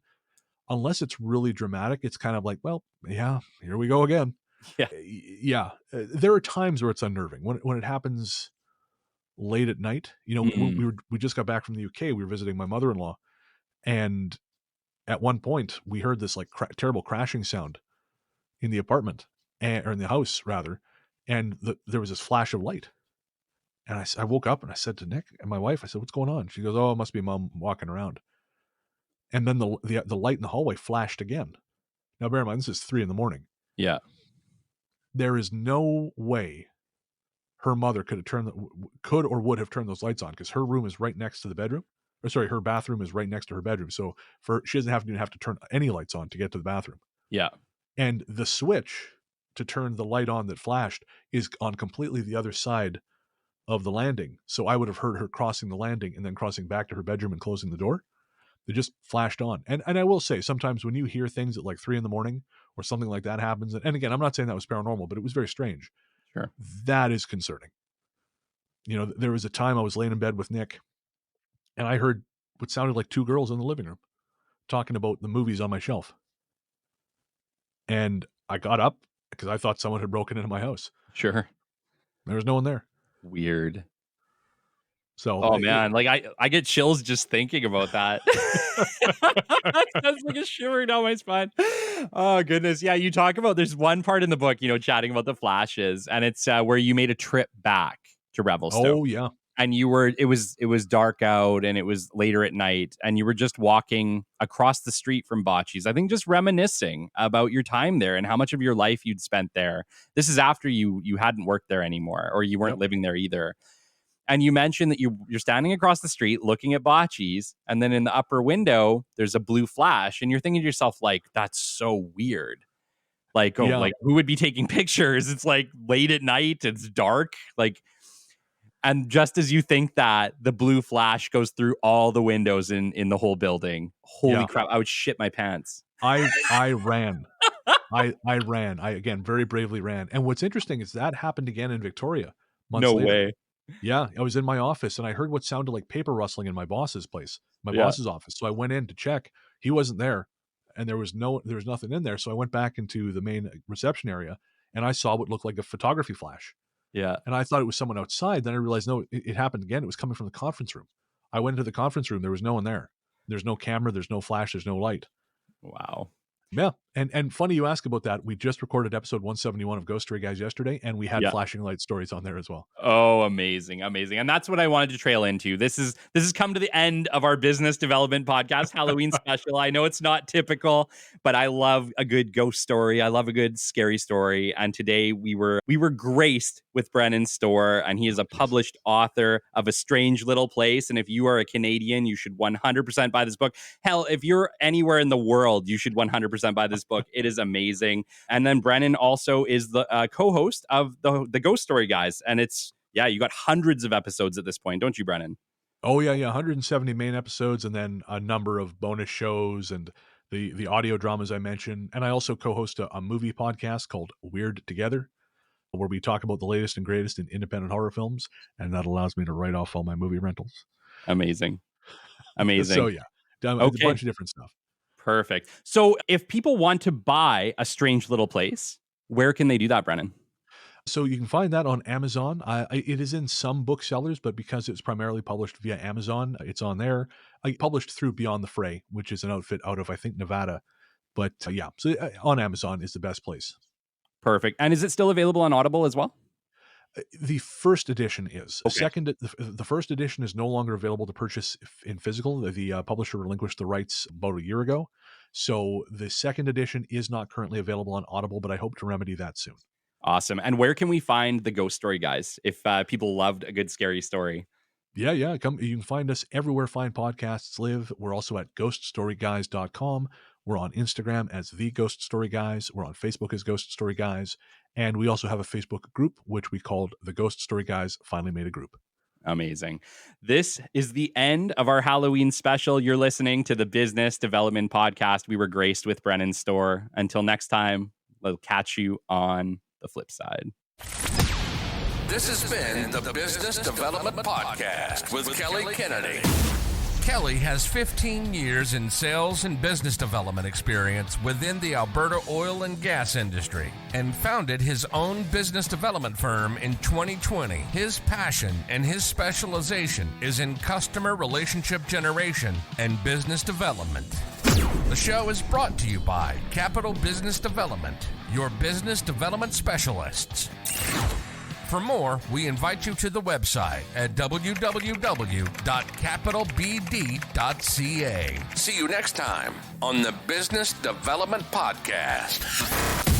unless it's really dramatic, it's kind of like, well, yeah, here we go again. Yeah. Yeah. There are times where it's unnerving when it happens late at night. We just got back from the UK. We were visiting my mother-in-law, and at one point we heard this terrible crashing sound in the apartment, or in the house rather. And there was this flash of light. And I woke up and I said to Nick and my wife, I said, what's going on? She goes, oh, it must be Mom walking around. And then the light in the hallway flashed again. Now, bear in mind, this is 3 a.m. Yeah. There is no way her mother could or would have turned those lights on, because her room is right next to the bedroom. Or sorry, her bathroom is right next to her bedroom. So she doesn't even have to turn any lights on to get to the bathroom. Yeah. And the switch to turn the light on that flashed is on completely the other side of the landing. So I would have heard her crossing the landing and then crossing back to her bedroom and closing the door. They just flashed on. And I will say, sometimes when you hear things at 3 a.m. or something like that happens, and again, I'm not saying that was paranormal, but it was very strange. Sure. That is concerning. There was a time I was laying in bed with Nick, and I heard what sounded like 2 girls in the living room talking about the movies on my shelf. And I got up because I thought someone had broken into my house. Sure. There was no one there. Weird. So, oh man, I get chills just thinking about that. That's like a shiver down my spine. Oh goodness, yeah. You talk about, there's one part in the book, chatting about the flashes, and it's where you made a trip back to Revelstoke. Oh yeah, and it was dark out and it was later at night and you were just walking across the street from Bocce's, I think just reminiscing about your time there and how much of your life you'd spent there. This is after you hadn't worked there anymore, or you weren't living there either. And you mentioned that you're standing across the street looking at Bocce's, and then in the upper window there's a blue flash, and you're thinking to yourself, like, that's so weird. Like, like who would be taking pictures? It's like late at night, it's dark, like. And just as you think that, the blue flash goes through all the windows in the whole building. Holy crap! I would shit my pants. I ran. I ran. I again very bravely ran. And what's interesting is that happened again in Victoria months later. No way. Yeah, I was in my office and I heard what sounded like paper rustling in my boss's place, boss's office. So I went in to check. He wasn't there, and there was nothing in there. So I went back into the main reception area and I saw what looked like a photography flash. Yeah, and I thought it was someone outside. Then I realized no, it happened again. It was coming from the conference room. I went into the conference room. There was no one there. There's no camera. There's no flash. There's no light. Wow. Yeah. And funny you ask about that. We just recorded episode 171 of Ghost Story Guys yesterday, and we had flashing light stories on there as well. Oh, amazing. Amazing. And that's what I wanted to trail into. This has come to the end of our business development podcast, Halloween special. I know it's not typical, but I love a good ghost story. I love a good scary story. And today we were graced with Brennan Storr, and he is a published author of A Strange Little Place. And if you are a Canadian, you should 100% buy this book. Hell, if you're anywhere in the world, you should 100% buy this book. It is amazing. And then Brennan also is the co-host of the Ghost Story Guys. And it's, you got hundreds of episodes at this point, don't you, Brennan? Oh, yeah. 170 main episodes and then a number of bonus shows and the audio dramas I mentioned. And I also co-host a movie podcast called Weird Together, where we talk about the latest and greatest in independent horror films. And that allows me to write off all my movie rentals. Amazing. So, a bunch of different stuff. Perfect. So if people want to buy A Strange Little Place, where can they do that, Brennan? So you can find that on Amazon. It is in some booksellers, but because it's primarily published via Amazon, it's on there. I published through Beyond the Fray, which is an outfit out of, I think, Nevada. But so on Amazon is the best place. Perfect. And is it still available on Audible as well? The first edition is. Okay. The first edition is no longer available to purchase in physical. The publisher relinquished the rights about a year ago. So the second edition is not currently available on Audible, but I hope to remedy that soon. Awesome. And where can we find the Ghost Story Guys if people loved a good scary story? Yeah. You can find us everywhere fine podcasts live. We're also at ghoststoryguys.com. We're on Instagram as The Ghost Story Guys. We're on Facebook as Ghost Story Guys. And we also have a Facebook group, which we called The Ghost Story Guys Finally Made a Group. Amazing. This is the end of our Halloween special. You're listening to the Business Development Podcast. We were graced with Brennan Storr. Until next time, we'll catch you on the flip side. This has been the Business Development Podcast with Kelly Kennedy. Kelly has 15 years in sales and business development experience within the Alberta oil and gas industry and founded his own business development firm in 2020. His passion and his specialization is in customer relationship generation and business development. The show is brought to you by Capital Business Development, your business development specialists. For more, we invite you to the website at www.capitalbd.ca. See you next time on the Business Development Podcast.